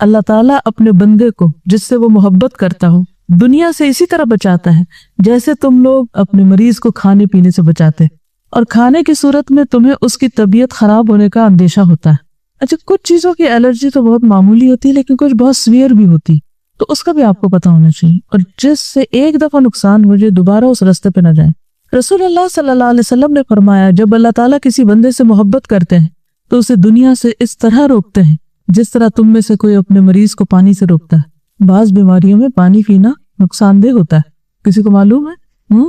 اللہ تعالیٰ اپنے بندے کو جس سے وہ محبت کرتا ہو دنیا سے اسی طرح بچاتا ہے جیسے تم لوگ اپنے مریض کو کھانے پینے سے بچاتے ہیں، اور کھانے کی صورت میں تمہیں اس کی طبیعت خراب ہونے کا اندیشہ ہوتا ہے۔ اچھا، کچھ چیزوں کی الرجی تو بہت معمولی ہوتی ہے لیکن کچھ بہت سویئر بھی ہوتی، تو اس کا بھی آپ کو پتہ ہونا چاہیے، اور جس سے ایک دفعہ نقصان ہو جائے دوبارہ اس راستے پہ نہ جائیں۔ رسول اللہ صلی اللہ علیہ وسلم نے فرمایا جب اللہ تعالیٰ کسی بندے سے محبت کرتے ہیں تو اسے دنیا سے اس طرح روکتے ہیں جس طرح تم میں سے کوئی اپنے مریض کو پانی سے روکتا ہے۔ بعض بیماریوں میں پانی پینا نقصان دہ ہوتا ہے، کسی کو معلوم ہے؟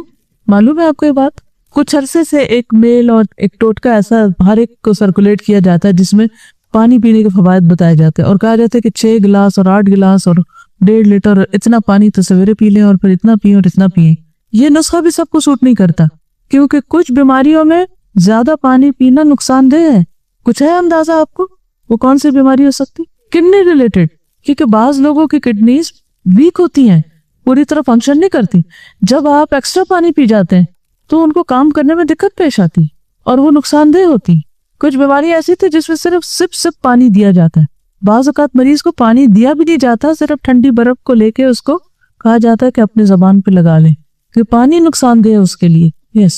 معلوم ہے آپ کو یہ بات؟ کچھ عرصے سے ایک میل اور ایک ٹوٹکا ایسا ہر ایک کو سرکولیٹ کیا جاتا ہے جس میں پانی پینے کے فوائد بتائے جاتے ہیں، اور کہا جاتا ہے کہ 6 گلاس اور 8 گلاس اور 1.5 لیٹر اتنا پانی تو سویرے پی لیں اور پھر اتنا پئیں اور اتنا پئیں۔ یہ نسخہ بھی سب کو سوٹ نہیں کرتا کیونکہ کچھ بیماریوں میں زیادہ پانی پینا نقصان دہ ہے۔ کچھ ہے اندازہ آپ کو وہ کون سی بیماری ہو سکتی؟ کڈنی ریلیٹڈ، کیونکہ بعض لوگوں کی کڈنیز ویک ہوتی ہیں، پوری طرح فنکشن نہیں کرتی۔ جب آپ ایکسٹرا پانی پی جاتے ہیں تو ان کو کام کرنے میں دقت پیش آتی اور وہ نقصان دہ ہوتی۔ کچھ بیماری ایسی تھی جس میں صرف سپ پانی دیا جاتا ہے، بعض اوقات مریض کو پانی دیا بھی نہیں جاتا، صرف ٹھنڈی برف کو لے کے اس کو کہا جاتا ہے کہ اپنے زبان پہ لگا لیں، کہ پانی نقصان دہ ہے اس کے لیے۔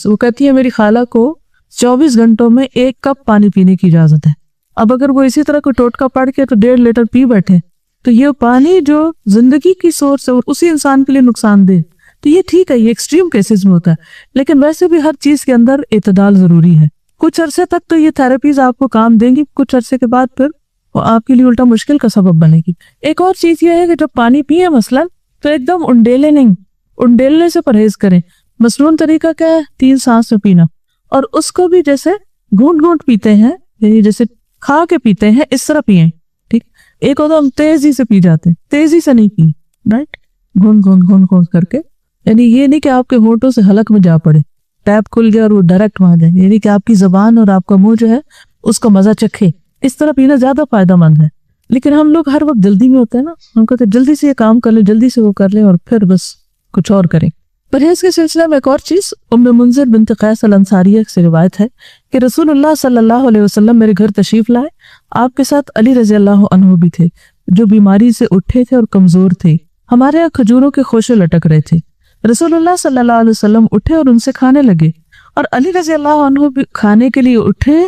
وہ کہتی ہے میری خالہ کو 24 گھنٹوں میں 1 کپ پانی پینے کی اجازت ہے۔ اب اگر وہ اسی طرح کوئی ٹوٹکا پڑھ کے تو 1.5 لیٹر پی بیٹھے تو یہ پانی جو زندگی کی سورس ہے اسی انسان کے لیے نقصان دہ، تو یہ ٹھیک ہے، یہ ایکسٹریم کیسز میں ہوتا ہے، لیکن ویسے بھی ہر چیز کے اندر اعتدال ضروری ہے۔ کچھ عرصے تک تو یہ تھراپیز آپ کو کام دیں گی، کچھ عرصے کے بعد پھر وہ آپ کے لیے الٹا مشکل کا سبب بنے گی۔ ایک اور چیز یہ ہے کہ جب پانی پیئے مثلاً تو ایک دم انڈیلے نہیں، انڈیلنے سے پرہیز کریں۔ مسنون طریقہ کیا ہے؟ 3 سانس میں پینا، اور اس کو بھی جیسے گھونٹ گھونٹ پیتے ہیں، یعنی جیسے کھا کے پیتے ہیں اس طرح پیئیں، ٹھیک؟ ایک ہوتا ہم تیزی سے پی جاتے ہیں، تیزی سے نہیں پی، رائٹ؟ گھونٹ گھونٹ گھونٹ گھونٹ کر کے، یعنی یہ نہیں کہ آپ کے ہونٹوں سے حلق میں جا پڑے، ٹیپ کھل گیا اور وہ ڈائریکٹ وہاں جائے، یعنی کہ آپ کی زبان اور آپ کا منہ جو ہے اس کا مزہ چکھے۔ اس طرح پینا زیادہ فائدہ مند ہے، لیکن ہم لوگ ہر وقت جلدی میں ہوتے ہیں نا، ہم کہتے ہیں جلدی سے یہ کام کر لیں، جلدی سے وہ کر لیں اور پھر بس کچھ اور کریں۔ پرہیز کے سلسلے میں ایک اور چیز ام منذر بنت قیس الانصاریہ سے روایت ہے کہ رسول اللہ صلی اللہ علیہ وسلم میرے گھر تشریف لائے، آپ کے ساتھ علی رضی اللہ عنہ بھی تھے جو بیماری سے اٹھے تھے اور کمزور تھے، ہمارے یہاں کھجوروں کے خوشے لٹک رہے تھے۔ رسول اللہ صلی اللہ علیہ وسلم اٹھے اور ان سے کھانے لگے، اور علی رضی اللہ عنہ بھی کھانے کے لیے اٹھے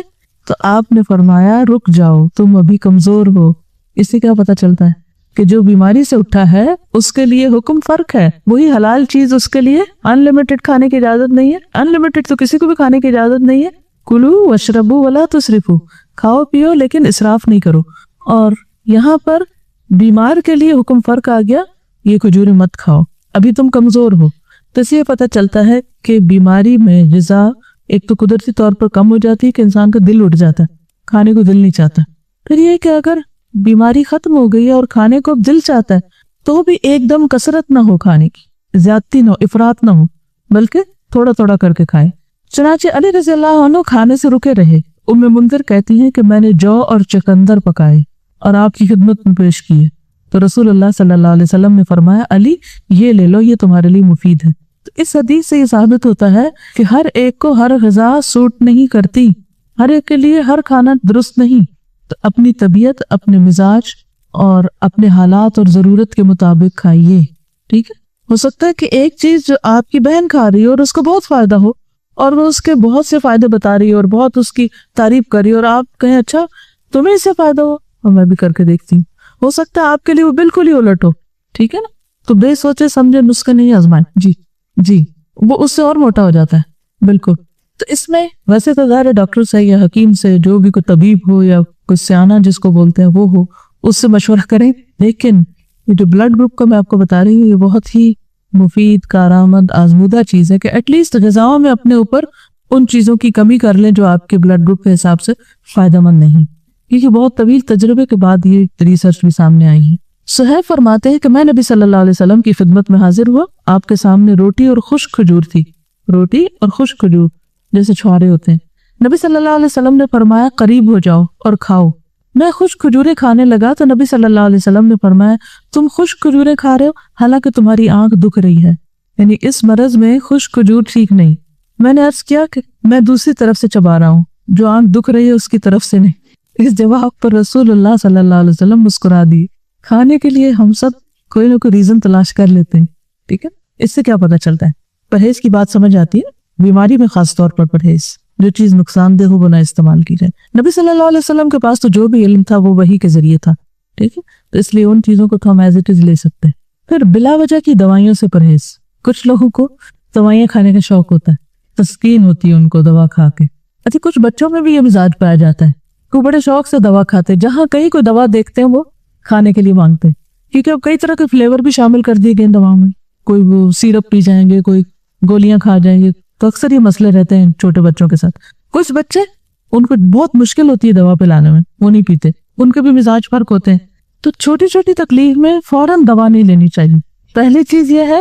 تو آپ نے فرمایا رک جاؤ، تم ابھی کمزور ہو۔ اس سے کیا پتہ چلتا ہے کہ جو بیماری سے اٹھا ہے اس کے لیے حکم فرق ہے، وہی حلال چیز اس کے لیے انلمیٹڈ کھانے کی اجازت نہیں ہے، انلمیٹڈ تو کسی کو بھی کھانے کی اجازت نہیں ہے۔ کلو واشربو ولا تسرفو، کھاؤ پیو لیکن اسراف نہیں کرو۔ اور یہاں پر بیمار کے لیے حکم فرق آ گیا، یہ کھجوریں مت کھاؤ، ابھی تم کمزور ہو۔ تو اس سے یہ پتہ چلتا ہے کہ بیماری میں غذا ایک تو قدرتی طور پر کم ہو جاتی ہے کہ انسان کا دل اٹھ جاتا ہے، کھانے کو دل نہیں چاہتا۔ پھر یہ کہ اگر بیماری ختم ہو گئی ہے اور کھانے کو اب دل چاہتا ہے تو بھی ایک دم کثرت نہ ہو، کھانے کی زیادتی نہ ہو، افراط نہ ہو، بلکہ تھوڑا تھوڑا کر کے کھائیں۔ چنانچہ علی رضی اللہ عنہ کھانے سے رکے رہے۔ ام منذر کہتی ہیں کہ میں نے جو اور چقندر پکائے اور آپ کی خدمت میں پیش کیے تو رسول اللہ صلی اللہ علیہ وسلم نے فرمایا علی یہ لے لو، یہ تمہارے لیے مفید ہے۔ تو اس حدیث سے یہ ثابت ہوتا ہے کہ ہر ایک کو ہر غذا سوٹ نہیں کرتی، ہر ایک کے لیے ہر کھانا درست نہیں، تو اپنی طبیعت، اپنے مزاج اور اپنے حالات اور ضرورت کے مطابق کھائیے، ٹھیک ہے؟ ہو سکتا ہے کہ ایک چیز جو آپ کی بہن کھا رہی ہے اور اس کو بہت فائدہ ہو اور وہ اس کے بہت سے فائدے بتا رہی ہے اور بہت اس کی تعریف کر رہی ہے، اور آپ کہیں اچھا تمہیں اس سے فائدہ ہو اور میں بھی کر کے دیکھتی ہوں، ہو سکتا ہے آپ کے لیے وہ بالکل ہی الٹ ہو، ٹھیک ہے نا؟ تو بے سوچے سمجھے نسخے نہیں آزمائیں، جی وہ اس سے اور موٹا ہو جاتا ہے، بالکل۔ تو اس میں ویسے تو ظاہر ڈاکٹر سے یا حکیم سے، جو بھی کوئی طبیب ہو یا کوئی سیانہ جس کو بولتے ہیں وہ ہو، اس سے مشورہ کریں، لیکن یہ جو بلڈ گروپ کا میں آپ کو بتا رہی ہوں یہ بہت ہی مفید، کارآمد، آزمودہ چیز ہے کہ ایٹ لیسٹ غذاؤں میں اپنے اوپر ان چیزوں کی کمی کر لیں جو آپ کے بلڈ گروپ کے حساب سے فائدہ مند نہیں، کیونکہ بہت طویل تجربے کے بعد یہ ریسرچ بھی سامنے آئی ہے۔ صہیب فرماتے ہیں کہ میں نبی صلی اللہ علیہ وسلم کی خدمت میں حاضر ہوا، آپ کے سامنے روٹی اور خشک کھجور تھی، روٹی اور خشک کھجور جیسے چھوارے ہوتے ہیں۔ نبی صلی اللہ علیہ وسلم نے فرمایا قریب ہو جاؤ اور کھاؤ۔ میں خشک کھجوریں کھانے لگا تو نبی صلی اللہ علیہ وسلم نے فرمایا تم خشک کھجوریں کھا رہے ہو حالانکہ تمہاری آنکھ دکھ رہی ہے، یعنی اس مرض میں خشک کھجور ٹھیک نہیں۔ میں نے عرض کیا کہ میں دوسری طرف سے چبا رہا ہوں، جو آنکھ دکھ رہی ہے اس کی طرف سے نہیں۔ اس جواب پر رسول اللہ صلی اللہ علیہ وسلم مسکرا دی، کھانے کے لیے ہم سب کوئی نہ کوئی ریزن تلاش کر لیتے ہیں. ٹھیک ہے, اس سے کیا پتہ چلتا ہے؟ پرہیز کی بات سمجھ آتی ہے. بیماری میں خاص طور پر پرہیز, جو چیز نقصان دہ ہو وہ نہ استعمال کی جائے. نبی صلی اللہ علیہ وسلم کے پاس تو جو بھی علم تھا وہ وحی کے ذریعے تھا. ٹھیک ہے, تو اس لیے ان چیزوں کو تو ہم ایز اٹ از لے سکتے ہیں. پھر بلا وجہ کی دوائیوں سے پرہیز. کچھ لوگوں کو دوائیاں کھانے کا شوق ہوتا ہے, تسکین ہوتی ہے ان کو دوا کھا کے. اچھا, کچھ بچوں میں بھی یہ مزاج پایا جاتا ہے, وہ بڑے شوق سے دوا کھاتے ہیں, جہاں کہیں کوئی دوا دیکھتے ہیں وہ کھانے کے لیے مانگتے ہیں, کیونکہ اب کئی طرح کے فلیور بھی شامل کر دیے گئے دواؤں میں. کوئی وہ سیرپ پی جائیں گے, کوئی گولیاں کھا جائیں گے, تو اکثر یہ مسئلے رہتے ہیں چھوٹے بچوں کے ساتھ. کچھ بچے ان کو بہت مشکل ہوتی ہے دوا پلانے میں, وہ نہیں پیتے, ان کے بھی مزاج فرق ہوتے ہیں. تو چھوٹی چھوٹی تکلیف میں فوراً دوا نہیں لینی چاہیے. پہلی چیز یہ ہے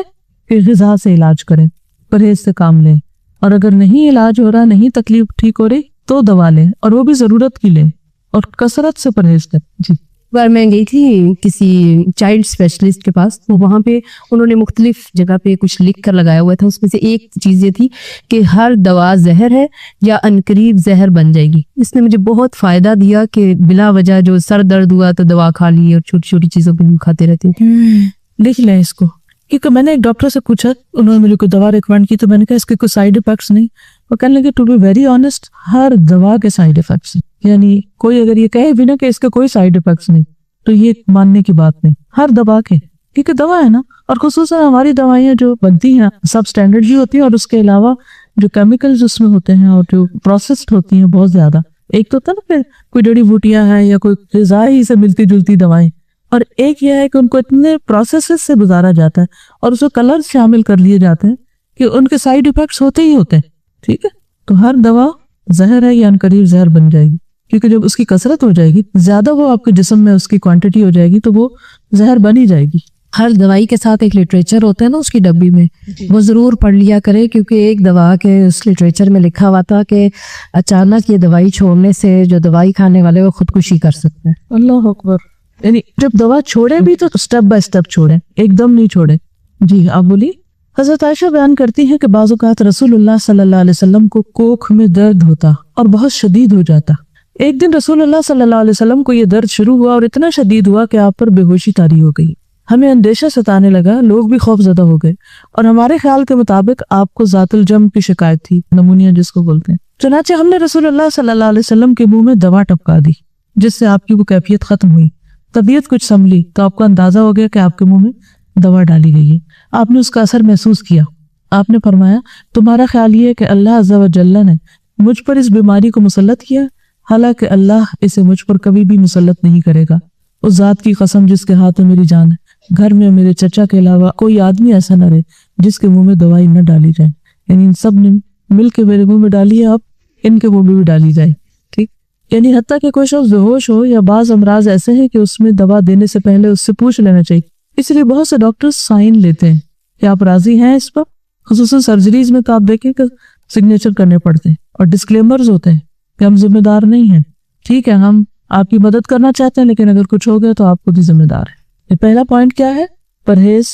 کہ غذا سے علاج کریں, پرہیز سے کام لیں, اور اگر نہیں علاج ہو رہا, نہیں تکلیف ٹھیک ہو رہی تو دوا لیں, اور وہ بھی ضرورت کی لیں, اور کثرت سے پرہیز کریں. جی, بار میں گئی تھی کسی چائلڈ اسپیشلسٹ کے پاس, تو وہاں پہ انہوں نے مختلف جگہ پہ کچھ لکھ کر لگایا ہوا تھا. اس میں سے ایک چیز یہ تھی کہ ہر دوا زہر ہے یا عنقریب زہر بن جائے گی. اس نے مجھے بہت فائدہ دیا کہ بلا وجہ جو سر درد ہوا تو دوا کھا لی, اور چھوٹی چھوٹی چیزوں پہ ہم کھاتے رہتے ہیں. لکھ لیں اس کو, کیونکہ میں نے ایک ڈاکٹر سے پوچھا, انہوں نے مجھے کوئی دوا ریکمینڈ کی, تو میں نے کہا اس کے کوئی سائیڈ افیکٹس نہیں. وہ کہنے لگے ٹو بی ویری آنیسٹ, ہر دوا کے سائیڈ افیکٹس ہیں. یعنی کوئی اگر یہ کہے بھی نا کہ اس کے کوئی سائیڈ افیکٹس نہیں, تو یہ ماننے کی بات نہیں. ہر دوا کے, کیونکہ دوا ہے نا, اور خصوصاً ہماری دوائیاں جو بنتی ہیں سب اسٹینڈرڈ بھی ہوتی ہیں, اور اس کے علاوہ جو کیمیکلز اس میں ہوتے ہیں اور جو پروسیسڈ ہوتی ہیں بہت زیادہ. ایک تو ہوتا ہے نا کہ کوئی جڑی بوٹیاں ہیں یا کوئی غذائی سے ملتی جلتی دوائیں, اور ایک یہ ہے کہ ان کو اتنے پروسیسز سے گزارا جاتا ہے اور اس کو کلر شامل کر لیے جاتے ہیں کہ ان کے سائیڈ ایفیکٹس ہوتے ہی ہوتے ہیں. ٹھیک ہے, تو ہر دوا زہر ہے یا عنقریب زہر بن جائے گی, کیونکہ جب اس کی کثرت ہو جائے گی, زیادہ وہ آپ کے جسم میں اس کی کوانٹٹی ہو جائے گی, تو وہ زہر بن ہی جائے گی. ہر دوائی کے ساتھ ایک لٹریچر ہوتا ہے نا اس کی ڈبی میں, وہ ضرور پڑھ لیا کرے, کیونکہ ایک دوا کے اس لٹریچر میں لکھا ہوا تھا کہ اچانک یہ دوائی چھوڑنے سے جو دوائی کھانے والے وہ خودکشی کر سکتے ہیں. اللہ اکبر. یعنی جب دوا چھوڑے بھی تو اسٹیپ بائی اسٹیپ چھوڑیں, ایک دم نہیں چھوڑیں. جی, آپ بولیے. حضرت عائشہ بیان کرتی ہیں کہ بعض اوقات رسول اللہ صلی اللہ علیہ وسلم کو کوکھ میں درد ہوتا اور بہت شدید ہو جاتا. ایک دن رسول اللہ صلی اللہ علیہ وسلم کو یہ درد شروع ہوا اور اتنا شدید ہوا کہ آپ پر بے ہوشی طاری ہو گئی. ہمیں اندیشہ ستانے لگا, لوگ بھی خوف زدہ ہو گئے, اور ہمارے خیال کے مطابق آپ کو ذات الجم کی شکایت تھی, نمونیا جس کو بولتے ہیں. چنانچہ ہم نے رسول اللہ صلی اللہ علیہ وسلم کے منہ میں دوا ٹپکا دی, جس سے آپ کی وہ کیفیت ختم ہوئی. طبیعت کچھ سنبھلی تو آپ کو اندازہ ہو گیا کہ آپ کے منہ میں دوا ڈالی گئی ہے. آپ نے اس کا اثر محسوس کیا. آپ نے فرمایا, تمہارا خیال یہ ہے کہ اللہ عز و جل نے مجھ پر اس بیماری کو مسلط کیا, حالانکہ اللہ اسے مجھ پر کبھی بھی مسلط نہیں کرے گا. اس ذات کی قسم جس کے ہاتھ میں میری جان ہے, گھر میں میرے چچا کے علاوہ کوئی آدمی ایسا نہ رہے جس کے منہ میں دوائی نہ ڈالی جائے. یعنی ان سب نے مل کے میرے منہ میں ڈالی ہے, اب ان کے منہ میں بھی ڈالی جائے. ٹھیک, یعنی حتیٰ کہ کوئی شخص بےہوش ہو یا بعض امراض ایسے ہیں کہ اس میں دوا دینے سے پہلے اس سے پوچھ لینا چاہیے. اس لیے بہت سے ڈاکٹر سائن لیتے ہیں کہ آپ راضی ہیں اس پر. خصوصاً سرجریز میں تو آپ دیکھیں کہ سگنیچر کرنے پڑتے ہیں اور ڈسکلیمرز ہوتے ہیں کہ ہم ذمہ دار نہیں ہیں. ٹھیک ہے, ہم آپ کی مدد کرنا چاہتے ہیں, لیکن اگر کچھ ہو گیا تو آپ خود ہی ذمہ دار ہیں. یہ پہلا پوائنٹ کیا ہے؟ پرہیز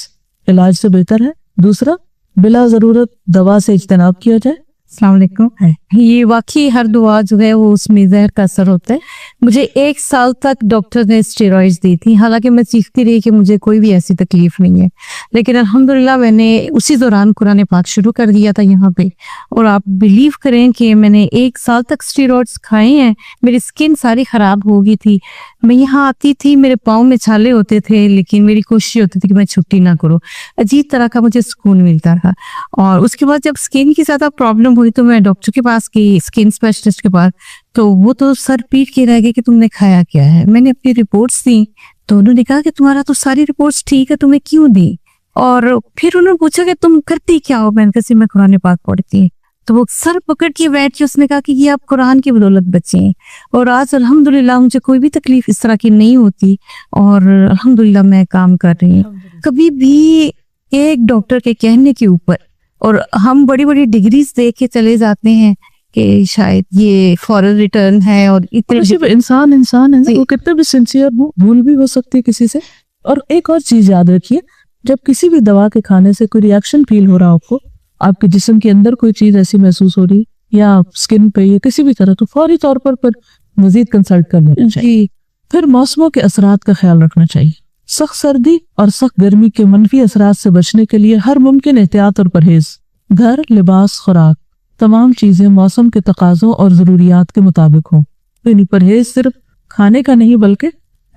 علاج سے بہتر ہے. دوسرا, بلا ضرورت دوا سے اجتناب کیا جائے. السلام علیکم. یہ واقعی ہر دعا جو ہے وہ اس میں زہر کا اثر ہوتا ہے. مجھے 1 سال تک ڈاکٹر نے اسٹیرائڈز دی تھی, حالانکہ میں سیکھتی رہی کہ مجھے کوئی بھی ایسی تکلیف نہیں ہے, لیکن الحمدللہ میں نے اسی دوران قرآن پاک شروع کر دیا تھا یہاں پہ, اور آپ بلیو کریں کہ میں نے 1 سال تک اسٹیرائڈز کھائے ہیں. میری اسکن ساری خراب ہو گئی تھی. میں یہاں آتی تھی, میرے پاؤں میں چھالے ہوتے تھے, لیکن میری کوشش ہوتی تھی کہ میں چھٹی نہ کروں. عجیب طرح کا مجھے سکون ملتا رہا. اور اس کے بعد جب اسکن کی زیادہ پرابلم ہوئی تو میں ڈاکٹر کے پاس گئی, اسکن اسپیشلسٹ کے پاس, تو وہ تو سر پیٹ کے رہ گئے کہ تم نے کھایا کیا ہے. میں نے اپنی رپورٹس دی تو انہوں نے کہا کہ تمہارا تو ساری رپورٹس ٹھیک ہے, تمہیں کیوں دی. اور پھر انہوں نے پوچھا کہ تم کرتی کیا ہو. میں نے کہا میں قرآن پاک پڑھتی. تو وہ سر پکڑ کے بیٹھ کے اس نے کہا کہ یہ آپ قرآن کی بدولت بچے ہیں, اور آج الحمدللہ مجھے کوئی بھی تکلیف اس طرح کی نہیں ہوتی, اور الحمدللہ میں کام کر رہی ہوں. کبھی بھی ایک ڈاکٹر کے کہنے کے اوپر, اور ہم بڑی بڑی ڈگریز دے کے چلے جاتے ہیں کہ شاید یہ فورن ریٹرن ہے, اور اتنے انسان ہے, وہ کتنے بھی سنسیئر ہو, بھول بھی ہو سکتی ہے کسی سے. اور ایک اور چیز یاد رکھیے, جب کسی بھی دوا کے کھانے سے کوئی ریئیکشن فیل ہو رہا آپ کو, آپ کے جسم کے اندر کوئی چیز ایسی محسوس ہو رہی یا اسکن پہ یا کسی بھی طرح, تو فوری طور پر مزید کنسلٹ کر لینا چاہیے. پھر موسموں کے اثرات کا خیال رکھنا چاہیے. سخت سردی اور سخت گرمی کے منفی اثرات سے بچنے کے لیے ہر ممکن احتیاط اور پرہیز، گھر، لباس، خوراک، تمام چیزیں موسم کے تقاضوں اور ضروریات کے مطابق ہوں۔ یعنی پرہیز صرف کھانے کا نہیں بلکہ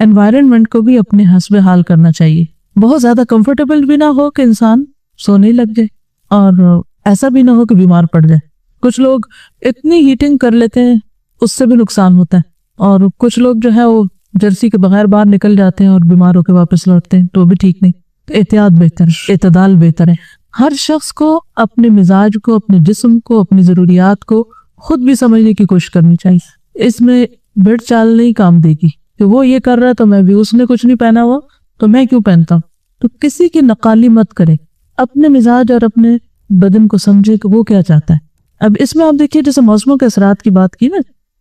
انوائرنمنٹ کو بھی اپنے حسب حال کرنا چاہیے۔ بہت زیادہ کمفرٹیبل بھی نہ ہو کہ انسان سونے لگ جائے، اور ایسا بھی نہ ہو کہ بیمار پڑ جائے۔ کچھ لوگ اتنی ہیٹنگ کر لیتے ہیں اس سے بھی نقصان ہوتا ہے، اور کچھ لوگ جو ہے وہ جرسی کے بغیر باہر نکل جاتے ہیں اور بیمار ہو کے واپس لوٹتے ہیں، تو بھی ٹھیک نہیں۔ تو احتیاط بہتر ہے، اعتدال بہتر ہے۔ ہر شخص کو اپنے مزاج کو، اپنے جسم کو، اپنی ضروریات کو خود بھی سمجھنے کی کوشش کرنی چاہیے۔ اس میں بھیڑ چال نہیں کام دے گی کہ وہ یہ کر رہا ہے تو میں بھی، اس نے کچھ نہیں پہنا ہوا تو میں کیوں پہنتا ہوں۔ تو کسی کی نقالی مت کرے، اپنے مزاج اور اپنے بدن کو سمجھے کہ وہ کیا چاہتا ہے۔ اب اس میں آپ دیکھیے جیسے موسموں کے اثرات کی بات کی نا،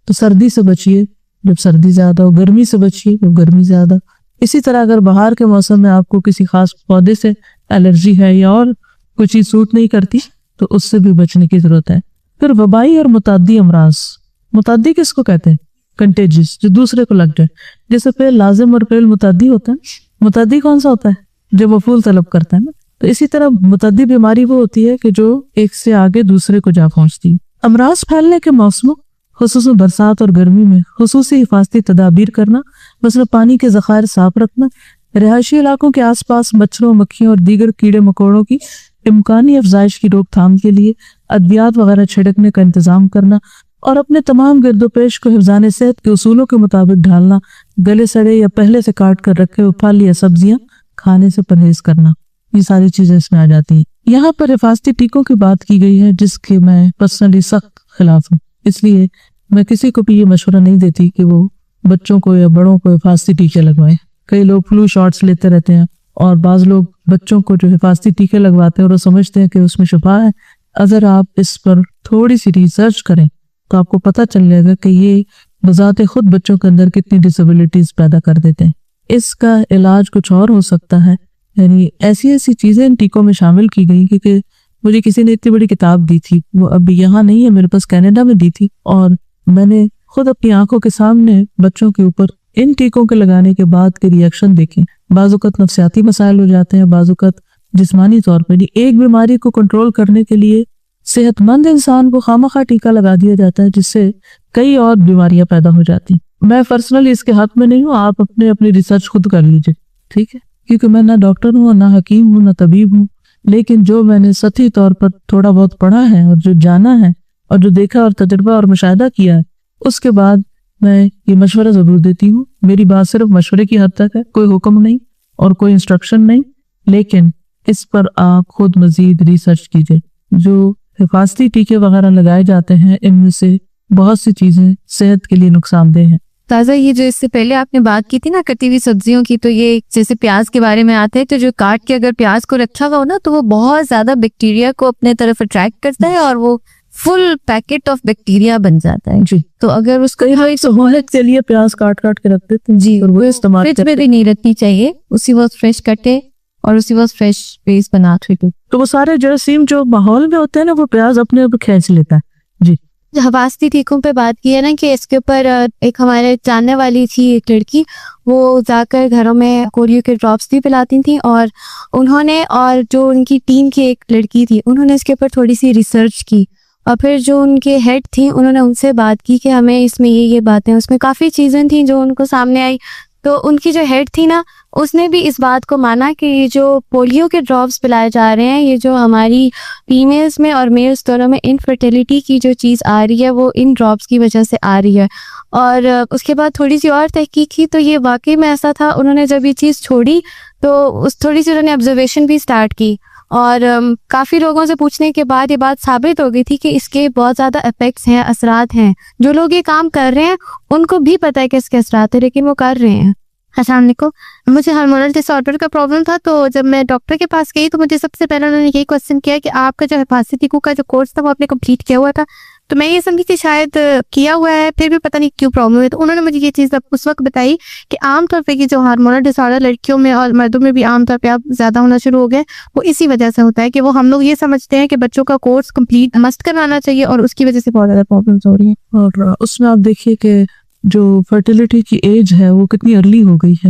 تو سردی سے بچیے جب سردی زیادہ ہو، گرمی سے بچیے جب گرمی زیادہ۔ اسی طرح اگر بہار کے موسم میں آپ کو کسی خاص پودے سے الرجی ہے یا اور کوئی چیز سوٹ نہیں کرتی تو اس سے بھی بچنے کی ضرورت ہے۔ پھر وبائی اور متعدی امراض، متعدی کس کو کہتے ہیں؟ کنٹیجس، جو دوسرے کو لگ جائے۔ جیسے فعل لازم اور فعل متعدی ہوتا ہے، متعدی کون سا ہوتا ہے؟ جو مفعول طلب کرتا ہے نا۔ تو اسی طرح متعدی بیماری وہ ہوتی ہے کہ جو ایک سے آگے دوسرے کو جا پہنچتی ہے۔ امراض پھیلنے کے موسموں خصوصاً برسات اور گرمی میں خصوصی حفاظتی تدابیر کرنا، مثلا پانی کے ذخائر صاف رکھنا، رہائشی علاقوں کے آس پاس مچھروں، مکھیوں اور دیگر کیڑے مکوڑوں کی امکانی افزائش کی روک تھام کے لیے ادویات وغیرہ چھڑکنے کا انتظام کرنا، اور اپنے تمام گرد و پیش کو حفظان صحت کے اصولوں کے مطابق ڈھالنا، گلے سڑے یا پہلے سے کاٹ کر رکھے ہوئے پھل یا سبزیاں کھانے سے پرہیز کرنا، یہ ساری چیزیں اس میں آ جاتی ہیں۔ یہاں پر حفاظتی ٹیکوں کی بات کی گئی ہے جس کے میں پرسنلی سخت خلاف ہوں، اس لیے میں کسی کو بھی یہ مشورہ نہیں دیتی کہ وہ بچوں کو یا بڑوں کو حفاظتی ٹیکے لگوائیں۔ کئی لوگ فلو شاٹس لیتے رہتے ہیں، اور بعض لوگ بچوں کو جو حفاظتی ٹیکے لگواتے ہیں اور وہ سمجھتے ہیں کہ اس میں شفا ہے۔ اگر آپ اس پر تھوڑی سی ریسرچ کریں تو آپ کو پتہ چل جائے گا کہ یہ بذات خود بچوں کے اندر کتنی ڈسیبلٹیز پیدا کر دیتے ہیں۔ اس کا علاج کچھ اور ہو سکتا ہے، یعنی ایسی چیزیں ان ٹیکوں میں شامل کی گئی، کیونکہ مجھے کسی نے اتنی بڑی کتاب دی تھی، وہ ابھی یہاں نہیں ہے، میرے پاس کینیڈا میں دی تھی، اور میں نے خود اپنی آنکھوں کے سامنے بچوں کے اوپر ان ٹیکوں کے لگانے کے بعد کے ری ایکشن دیکھے۔ بعض اوقات نفسیاتی مسائل ہو جاتے ہیں، بعض اوقات جسمانی طور پر۔ ایک بیماری کو کنٹرول کرنے کے لیے صحت مند انسان کو خواہ ٹیکہ لگا دیا جاتا ہے، جس سے کئی اور بیماریاں پیدا ہو جاتی۔ میں پرسنلی اس کے حق میں نہیں ہوں، آپ اپنی ریسرچ خود کر لیجئے، ٹھیک ہے؟ کیونکہ میں نہ ڈاکٹر ہوں، نہ حکیم ہوں، نہ طبیب ہوں، لیکن جو میں نے سطحی طور پر تھوڑا بہت پڑھا ہے اور جو جانا ہے اور جو دیکھا اور تجربہ اور مشاہدہ کیا ہے، اس کے بعد میں یہ مشورہ ضرور دیتی ہوں۔ میری بات صرف مشورے کی حد تک ہے، کوئی حکم نہیں اور کوئی انسٹرکشن نہیں، لیکن اس پر آپ خود مزید ریسرچ کیجئے۔ جو حفاظتی ٹیکے وغیرہ لگائے جاتے ہیں ان میں سے بہت سی چیزیں صحت کے لیے نقصان دہ ہیں۔ تازہ یہ جو اس سے پہلے آپ نے بات کی تھی نا کٹی ہوئی سبزیوں کی، تو یہ جیسے پیاز کے بارے میں آتے ہیں، تو جو کاٹ کے اگر پیاز کو رکھا ہوا ہو نا تو وہ بہت زیادہ بیکٹیریا کو اپنے طرف اٹریکٹ کرتا ہے اور وہ فل پیکٹ آف بیکٹیریا بن جاتا ہے۔ جی، تو اگر اس کو سہولت کے لیے پیاز کاٹ کے رکھ دیتے ہیں جی، اور وہ استعمال فریج میں بھی نہیں رکھنی چاہیے، اسی وقت فریش کٹے اور اسی وقت فریش پیسٹ بنا کے، تو وہ سارے جراثیم جو ماحول میں ہوتے ہیں نا وہ پیاز اپنے اوپر کھینچ لیتا ہے۔ جی، حفاظتی ٹیکوں پہ بات کی ہے نا کہ اس کے اوپر ایک ہمارے جاننے والی تھی ایک لڑکی، وہ جا کر گھروں میں پولیو کے ڈراپس بھی پلاتی تھیں، اور انہوں نے اور جو ان کی ٹیم کی ایک لڑکی تھی انہوں نے اس کے اوپر تھوڑی سی ریسرچ کی، اور پھر جو ان کے ہیڈ تھیں انہوں نے ان سے بات کی کہ ہمیں اس میں یہ باتیں، اس میں کافی چیزیں تھیں جو ان کو سامنے آئی، تو ان کی جو ہیڈ تھی نا اس نے بھی اس بات کو مانا کہ یہ جو پولیو کے ڈراپس پلائے جا رہے ہیں، یہ جو ہماری فیمیلز میں اور میلز دونوں میں انفرٹیلیٹی کی جو چیز آ رہی ہے وہ ان ڈراپس کی وجہ سے آ رہی ہے۔ اور اس کے بعد تھوڑی سی اور تحقیق کی تو یہ واقعی میں ایسا تھا، انہوں نے جب یہ چیز چھوڑی تو اس تھوڑی سی انہوں نے آبزرویشن بھی سٹارٹ کی، اور کافی لوگوں سے پوچھنے کے بعد یہ بات ثابت ہو گئی تھی کہ اس کے بہت زیادہ ایفیکٹس ہیں، اثرات ہیں۔ جو لوگ یہ کام کر رہے ہیں ان کو بھی پتہ ہے کہ اس کے اثرات ہیں، لیکن وہ کر رہے ہیں۔ السلام علیکم، مجھے ہارمونل ڈس آرڈر کا پرابلم تھا، تو جب میں ڈاکٹر کے پاس گئی تو مجھے سب سے پہلے انہوں نے یہی کوشچن کیا کہ آپ کا جو حفاظتی ٹیکوں کا جو کورس تھا وہ آپ نے کمپلیٹ کیا ہوا تھا، تو میں یہ سمجھی کہ شاید کیا ہوا ہے، پھر بھی پتہ نہیں کیوں پرابلم ہے۔ تو انہوں نے مجھے یہ چیز اس وقت بتائی کہ عام طور پہ یہ جو ہارمونل ڈس آرڈر لڑکیوں میں اور مردوں میں بھی عام طور پہ اب زیادہ ہونا شروع ہو گئے، وہ اسی وجہ سے ہوتا ہے کہ وہ ہم لوگ یہ سمجھتے ہیں کہ بچوں کا کورس کمپلیٹ مسٹ کروانا چاہیے، اور اس کی وجہ سے بہت زیادہ پرابلمس ہو رہی ہیں۔ اور اس میں آپ دیکھیے کہ جو فرٹیلیٹی کی ایج ہے وہ کتنی ارلی ہو گئی ہے،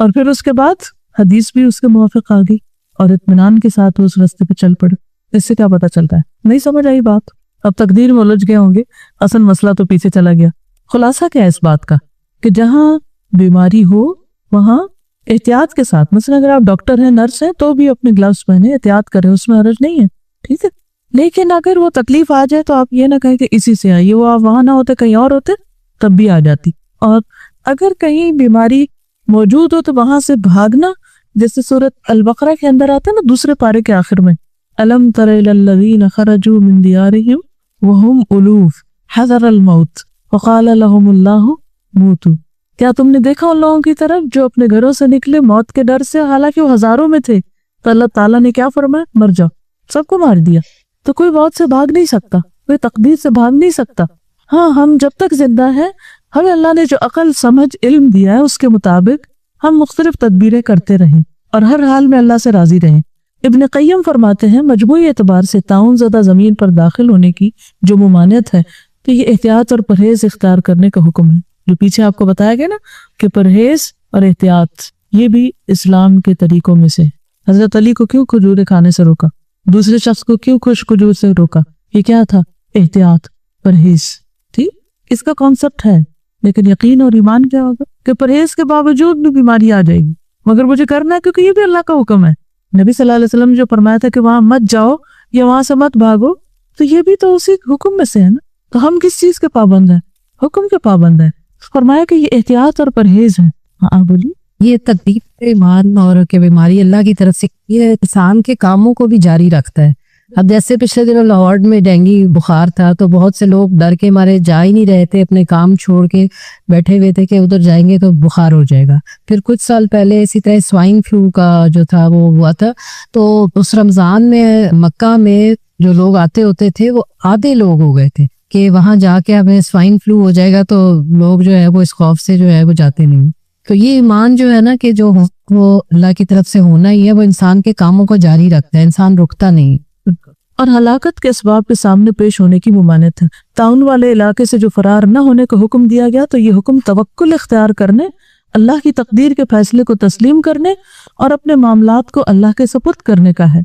اور پھر اس کے بعد حدیث بھی اس کے موافق آ گئی اور اطمینان کے ساتھ وہ اس راستے پہ چل پڑے. اس سے کیا پتہ چلتا ہے؟ نہیں سمجھ آئی بات؟ اب تقدیر میں الجھ گئے ہوں گے، اصل مسئلہ تو پیچھے چلا گیا. خلاصہ کیا ہے اس بات کا کہ جہاں بیماری ہو وہاں احتیاط کے ساتھ، مثلا اگر آپ ڈاکٹر ہیں، نرس ہیں، تو بھی اپنے گلوز پہنے، احتیاط کریں، اس میں حرج نہیں ہے، ٹھیک ہے. لیکن اگر وہ تکلیف آ جائے تو آپ یہ نہ کہیں کہ اسی سے آئیے، وہ آپ وہاں نہ ہوتے کہیں اور ہوتے تب بھی آ جاتی. اور اگر کہیں بیماری موجود ہو تو وہاں سے بھاگنا، جیسے سورۃ البقرہ کے اندر آتا ہے نا، دوسرے پارے کے آخر میں، الم تر الی الذین خرجوا من دیارہم وہم الوف حذر الموت وقال لهم اللہ موتوا. کیا تم نے دیکھا ان لوگوں کی طرف جو اپنے گھروں سے نکلے موت کے ڈر سے، حالانکہ وہ ہزاروں میں تھے، تو اللہ تعالیٰ نے کیا فرمایا؟ مر جاؤ. سب کو مار دیا. تو کوئی موت سے بھاگ نہیں سکتا، کوئی تقدیر سے بھاگ نہیں سکتا. ہاں، ہم جب تک زندہ ہیں ہمیں اللہ نے جو عقل، سمجھ، علم دیا ہے اس کے مطابق ہم مختلف تدبیریں کرتے رہیں اور ہر حال میں اللہ سے راضی رہیں. ابن قیم فرماتے ہیں مجموعی اعتبار سے طاعون زدہ زمین پر داخل ہونے کی جو ممانعت ہے تو یہ احتیاط اور پرہیز اختیار کرنے کا حکم ہے. جو پیچھے آپ کو بتایا گیا نا کہ پرہیز اور احتیاط یہ بھی اسلام کے طریقوں میں سے. حضرت علی کو کیوں کھجورے کھانے سے روکا؟ دوسرے شخص کو کیوں خشک کھجور سے روکا؟ یہ کیا تھا؟ احتیاط، پرہیز. ٹھیک، اس کا کانسیپٹ ہے. لیکن یقین اور ایمان کیا ہوگا کہ پرہیز کے باوجود بھی بیماری آ جائے گی، مگر مجھے کرنا ہے کیونکہ یہ بھی اللہ کا حکم ہے. نبی صلی اللہ علیہ وسلم جو فرمایا تھا کہ وہاں مت جاؤ یا وہاں سے مت بھاگو، تو یہ بھی تو اسی حکم میں سے ہے نا. تو ہم کس چیز کے پابند ہیں؟ حکم کے پابند ہیں. فرمایا کہ یہ احتیاط اور پرہیز ہے. ہاں بولیے. یہ تقدیر ایمان اور کہ بیماری اللہ کی طرف سے، یہ انسان کے کاموں کو بھی جاری رکھتا ہے. اب جیسے پچھلے دنوں لاہور میں ڈینگی بخار تھا تو بہت سے لوگ ڈر کے مارے جا ہی نہیں رہے تھے، اپنے کام چھوڑ کے بیٹھے ہوئے تھے کہ ادھر جائیں گے تو بخار ہو جائے گا. پھر کچھ سال پہلے اسی طرح سوائن فلو کا جو تھا وہ ہوا تھا، تو اس رمضان میں مکہ میں جو لوگ آتے ہوتے تھے وہ آدھے لوگ ہو گئے تھے کہ وہاں جا کے ہمیں سوائن فلو ہو جائے گا، تو لوگ جو ہے وہ اس خوف سے جو ہے وہ جاتے نہیں. تو یہ ایمان جو ہے نا کہ جو وہ اللہ کی طرف سے ہونا ہی ہے، وہ انسان کے کاموں کو جاری رکھتا ہے، انسان رکتا نہیں. اور ہلاکت کے اسباب کے سامنے پیش ہونے کی ممانعت ہے. طاعون والے علاقے سے جو فرار نہ ہونے کا حکم دیا گیا تو یہ حکم توکل اختیار کرنے، اللہ کی تقدیر کے فیصلے کو تسلیم کرنے اور اپنے معاملات کو اللہ کے سپرد کرنے کا ہے.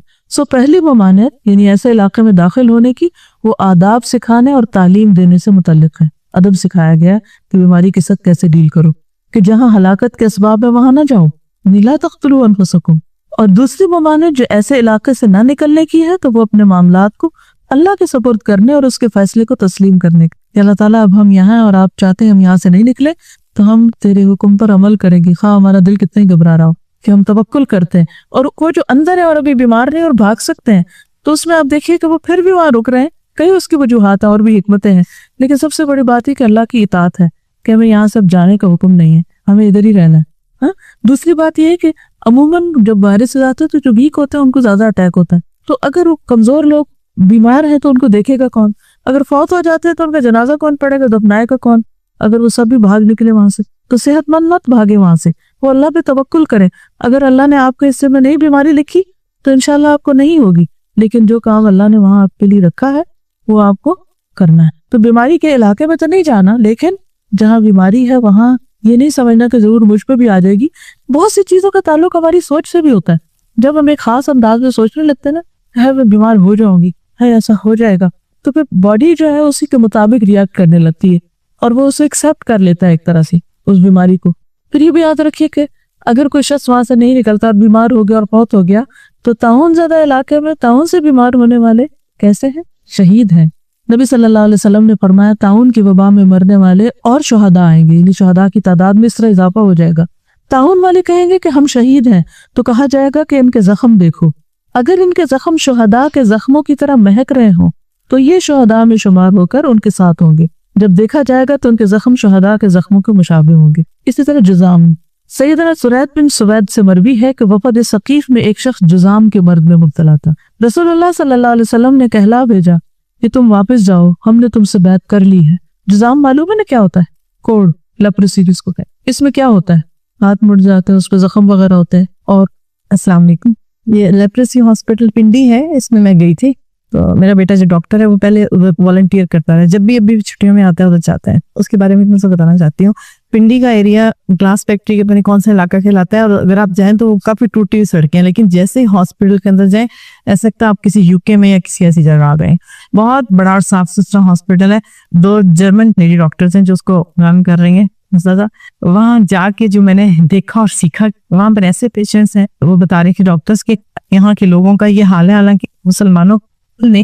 پہلی ممانعت یعنی ایسے علاقے میں داخل ہونے کی وہ آداب سکھانے اور تعلیم دینے سے متعلق ہے. ادب سکھایا گیا کہ بیماری کے ساتھ کیسے ڈیل کرو، کہ جہاں ہلاکت کے اسباب ہے وہاں نہ جاؤ، لا تقتلوا انفسکم. اور دوسری ممانعت جو ایسے علاقے سے نہ نکلنے کی ہے تو وہ اپنے معاملات کو اللہ کے سپرد کرنے اور اس کے فیصلے کو تسلیم کرنے کی. کہ اللہ تعالیٰ اب ہم یہاں اور آپ چاہتے ہیں ہم یہاں سے نہیں نکلے تو ہم تیرے حکم پر عمل کریں گے، خواہ ہمارا دل کتنا ہی گھبرا رہا ہو، کہ ہم توکل کرتے ہیں. اور وہ جو اندر ہے اور ابھی بیمار نہیں اور بھاگ سکتے ہیں تو اس میں آپ دیکھیے کہ وہ پھر بھی وہاں رک رہے ہیں. کئی اس کی وجوہات ہیں اور بھی حکمتیں ہیں، لیکن سب سے بڑی بات ہے کہ اللہ کی اطاعت ہے کہ ہمیں یہاں سے اب جانے کا حکم نہیں ہے، ہمیں ادھر ہی رہنا ہے. ہاں، دوسری بات یہ ہے کہ عموماً جب وائرس سے جاتے ہیں تو جو ویک ہوتے ہیں ان کو زیادہ اٹیک ہوتا ہے. تو اگر وہ کمزور لوگ بیمار ہیں تو ان کو دیکھے گا کون؟ اگر فوت ہو جاتے ہیں تو ان کا جنازہ کون پڑے گا؟ دفنائے گا کون؟ اگر وہ سب بھی بھاگ نکلے وہاں سے تو صحت مند مت بھاگے وہاں سے، وہ اللہ پہ توکل کریں. اگر اللہ نے آپ کے حصے میں نہیں بیماری لکھی تو انشاءاللہ آپ کو نہیں ہوگی، لیکن جو کام اللہ نے وہاں آپ کے لیے رکھا ہے وہ آپ کو کرنا ہے. تو بیماری کے علاقے میں تو نہیں جانا، لیکن جہاں بیماری ہے وہاں یہ نہیں سمجھنا کہ ضرور مجھ پہ بھی آ جائے گی. بہت سی چیزوں کا تعلق ہماری سوچ سے بھی ہوتا ہے. جب ہم ایک خاص انداز میں سوچنے لگتے ہیں نا، ہے میں بیمار ہو جاؤں گی، ہے ایسا ہو جائے گا، تو پھر باڈی جو ہے اسی کے مطابق ریاکٹ کرنے لگتی ہے اور وہ اسے ایکسیپٹ کر لیتا ہے ایک طرح سے اس بیماری کو. پھر یہ بھی یاد رکھیے کہ اگر کوئی شخص وہاں سے نہیں نکلتا اور بیمار ہو گیا اور فوت ہو گیا تو طاعون زدہ علاقے میں طاعون سے بیمار ہونے والے کیسے ہیں؟ شہید ہیں. نبی صلی اللہ علیہ وسلم نے فرمایا طاعون کی وبا میں مرنے والے اور شہداء آئیں گے، یعنی شہداء کی تعداد میں اس طرح اضافہ ہو جائے گا. طاعون والے کہیں گے کہ ہم شہید ہیں تو کہا جائے گا کہ ان کے زخم دیکھو، اگر ان کے زخم شہداء کے زخموں کی طرح مہک رہے ہوں تو یہ شہداء میں شمار ہو کر ان کے ساتھ ہوں گے. جب دیکھا جائے گا تو ان کے زخم شہداء کے زخموں کے مشابہ ہوں گے. اسی طرح جزام، سیدنا سرید بن سوید سے مروی ہے کہ وفد ثقیف میں ایک شخص جزام کے مرض میں مبتلا تھا. رسول اللہ صلی اللہ علیہ وسلم نے کہلا بھیجا کہ تم واپس جاؤ، ہم نے تم سے بیعت کر لی ہے. جزام معلوم ہے نا کیا ہوتا ہے؟ کوڑ، لیپرسی جس کو کہتے ہیں. اس میں کیا ہوتا ہے؟ ہاتھ مڑ جاتے ہیں، اس پہ زخم وغیرہ ہوتے ہیں. اور السلام علیکم، یہ لیپرسی ہاسپٹل پنڈی ہے، اس میں گئی تھی. تو میرا بیٹا جو ڈاکٹر ہے وہ پہلے والنٹیئر کرتا ہے، جب بھی ابھی چھٹیوں میں آتا ہے ادھر جاتا ہے. اس کے بارے میں تم سے بتانا چاہتی ہوں. پنڈی کا ایریا گلاس فیکٹری کے پتہ نہیں کون سا علاقہ کہلاتا ہے, اور اگر آپ جائیں تو کافی ٹوٹی ہوئی سڑکیں ہیں, لیکن جیسے ہی ہاسپٹل کے اندر جائیں ایسا لگتا ہے آپ کسی UK میں یا کسی ایسی جگہ آ گئے. بہت بڑا اور صاف ستھرا ہاسپٹل ہے. 2 جرمن لیڈی ڈاکٹرز ہیں جو اس کو رن کر رہی ہیں. زیادہ وہاں جا کے جو میں نے دیکھا اور سیکھا, وہاں پر ایسے پیشنٹس ہیں, وہ بتا رہے کہ ڈاکٹرز کے یہاں کے لوگوں کا یہ حال ہے, حالانکہ مسلمانوں نے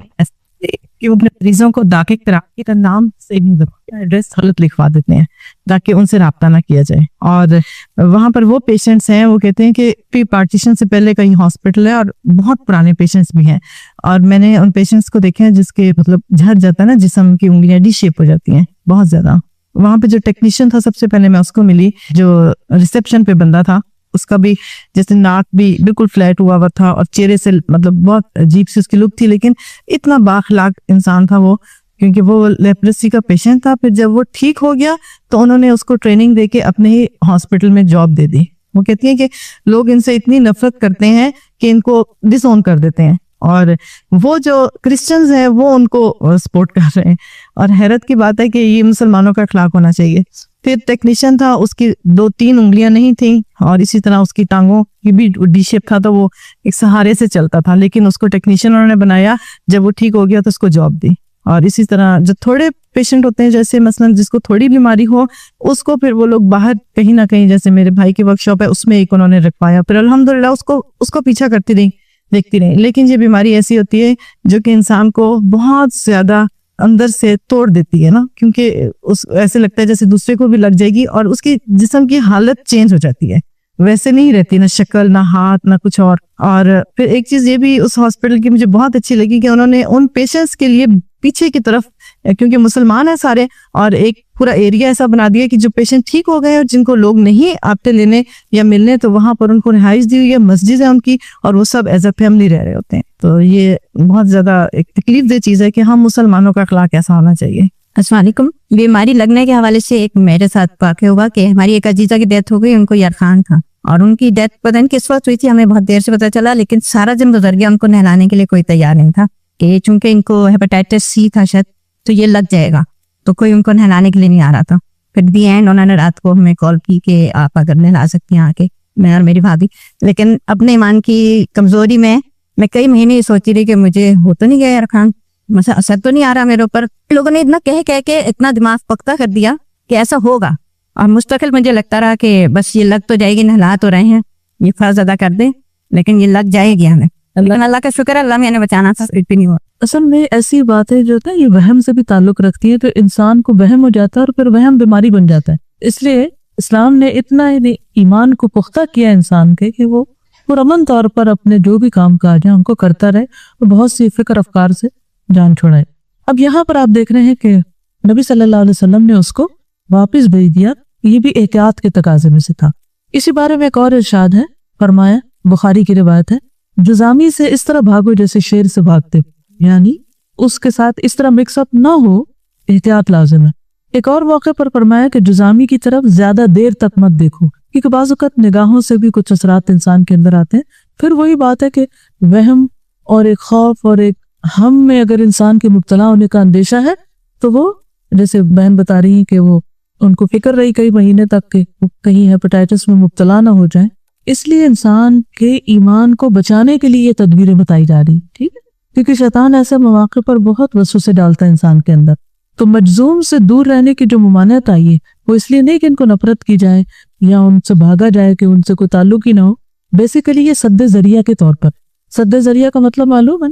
کہ وہ اپنے مریضوں کو داخل تراکی کا نام سے ایڈریس غلط لکھوا دیتے ہیں تاکہ ان سے رابطہ نہ کیا جائے. اور وہاں پر وہ پیشنٹس ہیں, وہ کہتے ہیں کہ پارٹیشن سے پہلے کا یہ ہاسپٹل ہے اور بہت پرانے پیشنٹس بھی ہیں, اور میں نے ان پیشنٹس کو دیکھا ہے جس کے مطلب جھڑ جاتا ہے نا جسم کی انگلیاں ڈی شیپ ہو جاتی ہیں بہت زیادہ. وہاں پہ جو ٹیکنیشین تھا سب سے پہلے میں اس کو ملی, جو ریسپشن پہ بندہ تھا اس کا بھی جیسے ناک بھی بالکل فلیٹ ہوا تھا اور چہرے سے مطلب بہت عجیب سی اس کی لک تھی, لیکن اتنا بااخلاق انسان تھا وہ, کیونکہ وہ لیپریسی کا پیشنٹ تھا. پھر جب وہ ٹھیک ہو گیا تو انہوں نے اس کو ٹریننگ دے کے اپنے ہی ہاسپٹل میں جاب دے دی. وہ کہتی ہیں کہ لوگ ان سے اتنی نفرت کرتے ہیں کہ ان کو ڈس اون کر دیتے ہیں, اور وہ جو کرسچنز ہیں وہ ان کو سپورٹ کر رہے ہیں. اور حیرت کی بات ہے کہ یہ مسلمانوں کا اخلاق ہونا چاہیے. پھر ٹیکنیشین تھا, اس کی 2-3 انگلیاں نہیں تھیں, اور اسی طرح اس کی ٹانگوں کی بھی ڈی شیپ تھا, تو وہ ایک سہارے سے چلتا تھا, لیکن اس کو ٹیکنیشین انہوں نے بنایا. جب وہ ٹھیک ہو گیا تو اس کو جاب دی. اور اسی طرح جو تھوڑے پیشنٹ ہوتے ہیں, جیسے مثلا جس کو تھوڑی بیماری ہو, اس کو پھر وہ لوگ باہر کہیں نہ کہیں, جیسے میرے بھائی کی ورک شاپ ہے اس میں ایک انہوں نے رکھوایا. پھر الحمدللہ اس کو پیچھا کرتی رہی, دیکھتی رہی. لیکن یہ بیماری ایسی ہوتی ہے جو کہ انسان کو بہت زیادہ اندر سے توڑ دیتی ہے نا, کیونکہ ایسے لگتا ہے جیسے دوسرے کو بھی لگ جائے گی, اور اس کی جسم کی حالت چینج ہو جاتی ہے, ویسے نہیں رہتی, نہ شکل نہ ہاتھ نہ کچھ اور. اور پھر ایک چیز یہ بھی اس ہاسپٹل کی مجھے بہت اچھی لگی کہ انہوں نے ان پیشنٹس کے لیے پیچھے کی طرف, کیونکہ مسلمان ہیں سارے, اور ایک پورا ایریا ایسا بنا دیا کہ جو پیشنٹ ٹھیک ہو گئے اور جن کو لوگ نہیں آتے لینے یا ملنے, تو وہاں پر ان کو رہائش دی ہوئی ہے, مسجد ہے ان کی, اور وہ سب ایز اے فیملی رہ رہے ہوتے ہیں. تو یہ بہت زیادہ ایک تکلیف دہ چیز ہے کہ ہم مسلمانوں کا اخلاق ایسا ہونا چاہیے. السلام علیکم. بیماری لگنے کے حوالے سے ایک میرے ساتھ واقع ہوا کہ ہماری ایک عزیزہ کی ڈیتھ ہو گئی. ان کو یرخان تھا, اور ان کی ڈیتھ پتہ نہیں کس وقت ہوئی تھی, ہمیں بہت دیر سے پتہ چلا, لیکن سارا دن گزر گیا, ان کو نہلانے کے لیے کوئی تیار نہیں تھا کہ چونکہ ان کو ہیپاٹائٹس C تھا شاید, تو یہ لگ جائے گا, تو کوئی ان کو نہلانے کے لیے نہیں آ رہا تھا. پھر دی اینڈ انہوں نے رات کو ہمیں کال کی کہ آپ اگر نہلا سکتی ہیں آ کے, میں اور میری بھابھی. لیکن اپنے ایمان کی کمزوری میں کئی مہینے یہ سوچتی رہی کہ مجھے ہو تو نہیں گیا یرخان, مثلا اثر تو نہیں آ رہا میرے اوپر. لوگوں نے اتنا کہہ کے اتنا دماغ پختہ کر دیا کہ ایسا ہوگا, اور مستقل مجھے لگتا رہا کہ بس یہ لگ تو جائے گی, نہلا تو رہے ہیں, یہ فرض ادا کر دیں, لیکن یہ لگ جائے گی ہمیں. اللہ کا شکر ہے, اللہ میں نے بچانا تھا, بھی نہیں ہوا. اصل میں ایسی باتیں جو ہوتا ہے یہ وہم سے بھی تعلق رکھتی ہے, تو انسان کو وہم ہو جاتا ہے اور پھر وہم بیماری بن جاتا ہے. اس لیے اسلام نے اتنا ایمان کو پختہ کیا انسان کے کہ وہ پرامن طور پر اپنے جو بھی کام کاج ہیں ان کو کرتا رہے اور بہت سی فکر افکار سے جان چھوڑائے. اب یہاں پر آپ دیکھ رہے ہیں کہ نبی صلی اللہ علیہ وسلم نے اس کو واپس بھیج دیا, یہ بھی احتیاط کے تقاضے میں سے تھا. اسی بارے میں ایک اور ارشاد ہے, فرمایا, بخاری کی روایت ہے, جزامی سے اس طرح بھاگو جیسے شیر سے بھاگتے, یعنی اس کے ساتھ اس طرح مکس اپ نہ ہو, احتیاط لازم ہے. ایک اور موقع پر فرمایا کہ جزامی کی طرف زیادہ دیر تک مت دیکھو, کیونکہ بعض اوقات نگاہوں سے بھی کچھ اثرات انسان کے اندر آتے ہیں. پھر وہی بات ہے کہ وہم اور ایک خوف اور ایک ہم میں اگر انسان کے مبتلا ہونے کا اندیشہ ہے تو وہ, جیسے بہن بتا رہی ہیں کہ وہ ان کو فکر رہی کئی مہینے تک کہ کہیں ہیپاٹائٹس میں مبتلا نہ ہو جائیں, اس لیے انسان کے ایمان کو بچانے کے لیے یہ تدبیریں بتائی جا رہی, ٹھیک ہے, کیونکہ شیطان ایسے مواقع پر بہت وسوسے ڈالتا ہے انسان کے اندر. تو مجزوم سے دور رہنے کی جو ممانعت آئی ہے وہ اس لیے نہیں کہ ان کو نفرت کی جائے یا ان سے بھاگا جائے کہ ان سے کوئی تعلق ہی نہ ہو, بیسیکلی یہ سد ذریعہ کے طور پر. سد ذریعہ کا مطلب معلوم ہے,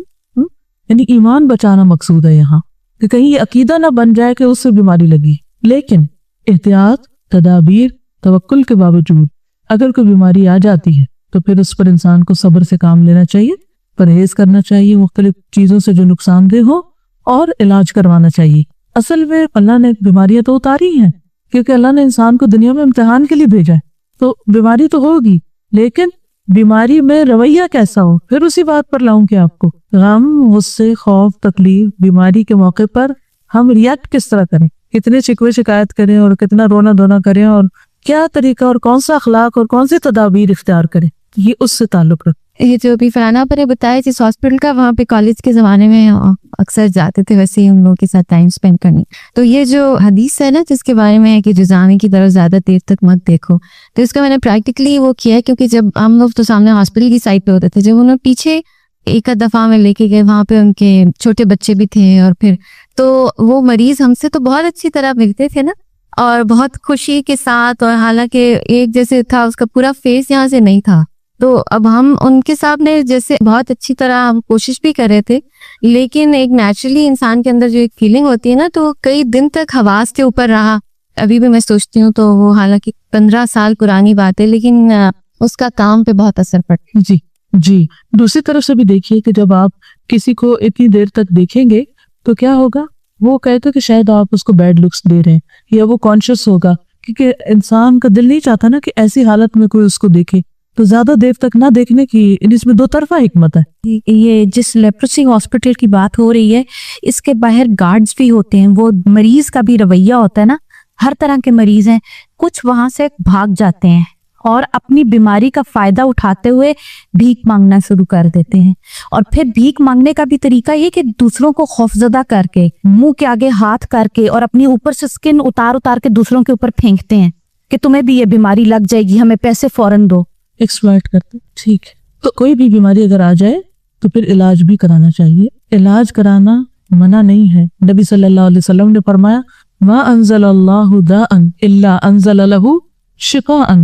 یعنی ایمان بچانا مقصود ہے یہاں, کہ کہیں یہ عقیدہ نہ بن جائے کہ اس سے بیماری لگی. لیکن احتیاط, تدابیر, توکل کے باوجود اگر کوئی بیماری آ جاتی ہے تو پھر اس پر انسان کو صبر سے کام لینا چاہیے, پرہیز کرنا چاہیے مختلف چیزوں سے جو نقصان دہ ہو, اور علاج کروانا چاہیے. اصل میں اللہ نے بیماریاں تو اتاری ہیں کیونکہ اللہ نے انسان کو دنیا میں امتحان کے لیے بھیجا ہے, تو بیماری تو ہوگی, لیکن بیماری میں رویہ کیسا ہو, پھر اسی بات پر لاؤں کہ آپ کو غم, غصے, خوف, تکلیف, بیماری کے موقع پر ہم ریئیکٹ کس طرح کریں, کتنے شکوے شکایت کریں اور کتنا رونا دھونا کریں, اور کیا طریقہ اور کون سا اخلاق اور کون سی تدابیر اختیار کریں, یہ اس سے تعلق رکھتے. یہ جو بھی فرانا پر نے بتایا جس ہاسپٹل کا، وہاں پہ کالج کے زمانے میں اکثر جاتے تھے ویسے ہی ہم لوگوں کے ساتھ ٹائم اسپینڈ کرنے. تو یہ جو حدیث ہے نا جس کے بارے میں ہے کہ جزامی کی طرف زیادہ دیر تک مت دیکھو، تو اس کا میں نے پریکٹیکلی وہ کیا ہے. کیونکہ جب ہم لوگ تو سامنے ہاسپٹل کی سائڈ پہ ہوتے تھے، جب انہوں پیچھے ایک دفعہ میں لے کے گئے، وہاں پہ ان کے چھوٹے بچے بھی تھے، اور پھر تو وہ مریض ہم سے تو بہت اچھی طرح ملتے تھے نا، اور بہت خوشی کے ساتھ، اور حالانکہ ایک جیسے تھا اس کا پورا فیس یہاں سے نہیں تھا. تو اب ہم ان کے سامنے جیسے بہت اچھی طرح ہم کوشش بھی کر رہے تھے، لیکن ایک نیچرلی انسان کے اندر جو ایک فیلنگ ہوتی ہے نا، تو کئی دن تک حواس کے اوپر رہا. ابھی بھی میں سوچتی ہوں تو وہ حالانکہ 15 سال پرانی بات ہے، لیکن اس کا کام پہ بہت اثر پڑتا ہے. جی دوسری طرف سے بھی دیکھیے کہ جب آپ کسی کو اتنی دیر تک دیکھیں گے تو کیا ہوگا، وہ کہتے کہ شاید آپ اس کو بیڈ لکس دے رہے ہیں، یا وہ کانشیس ہوگا، کیونکہ انسان کا دل نہیں چاہتا نا کہ ایسی حالت میں کوئی اس کو دیکھے. تو زیادہ دیر تک نہ دیکھنے کی اس میں دو طرفہ حکمت ہے. یہ جس لیپروسی ہاسپٹل کی بات ہو رہی ہے، اس کے باہر گارڈز بھی ہوتے ہیں. وہ مریض کا بھی رویہ ہوتا ہے نا، ہر طرح کے مریض ہیں. کچھ وہاں سے بھاگ جاتے ہیں اور اپنی بیماری کا فائدہ اٹھاتے ہوئے بھیک مانگنا شروع کر دیتے ہیں. اور پھر بھیک مانگنے کا بھی طریقہ یہ کہ دوسروں کو خوفزدہ کر کے، منہ کے آگے ہاتھ کر کے، اور اپنی اوپر سے سکن اتار کے دوسروں کے اوپر پھینکتے ہیں کہ تمہیں بھی یہ بیماری لگ جائے گی، ہمیں پیسے فوراً دو. ایکسپلائٹ کرتے. ٹھیک ہے، تو کوئی بھی بیماری اگر آ جائے تو پھر علاج بھی کرانا چاہیے. علاج کرانا منع نہیں ہے. نبی صلی اللہ علیہ وسلم نے فرمایا ما انزل اللہ داء الا انزل له شفاء.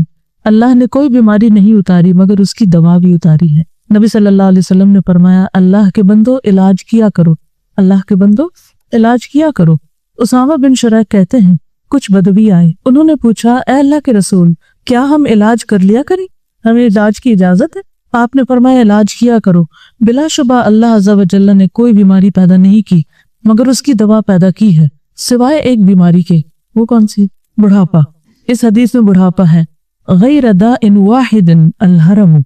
اللہ نے کوئی بیماری نہیں اتاری مگر اس کی دوا بھی اتاری ہے. نبی صلی اللہ علیہ وسلم نے فرمایا اللہ کے بندو علاج کیا کرو، اللہ کے بندو علاج کیا کرو. اسامہ بن شریح کہتے ہیں کچھ بدوی آئے، انہوں نے پوچھا اے اللہ کے رسول، کیا ہم علاج کر لیا کریں، ہمیں علاج کی اجازت ہے؟ آپ نے فرمایا علاج کیا کرو. بلا شبہ اللہ عز و جل نے کوئی بیماری پیدا نہیں کی مگر اس کی دوا پیدا کی ہے، سوائے ایک بیماری کے. وہ کون سی؟ بڑھاپا. اس حدیث میں بڑھاپا ہے. غیر داء واحد الحرم.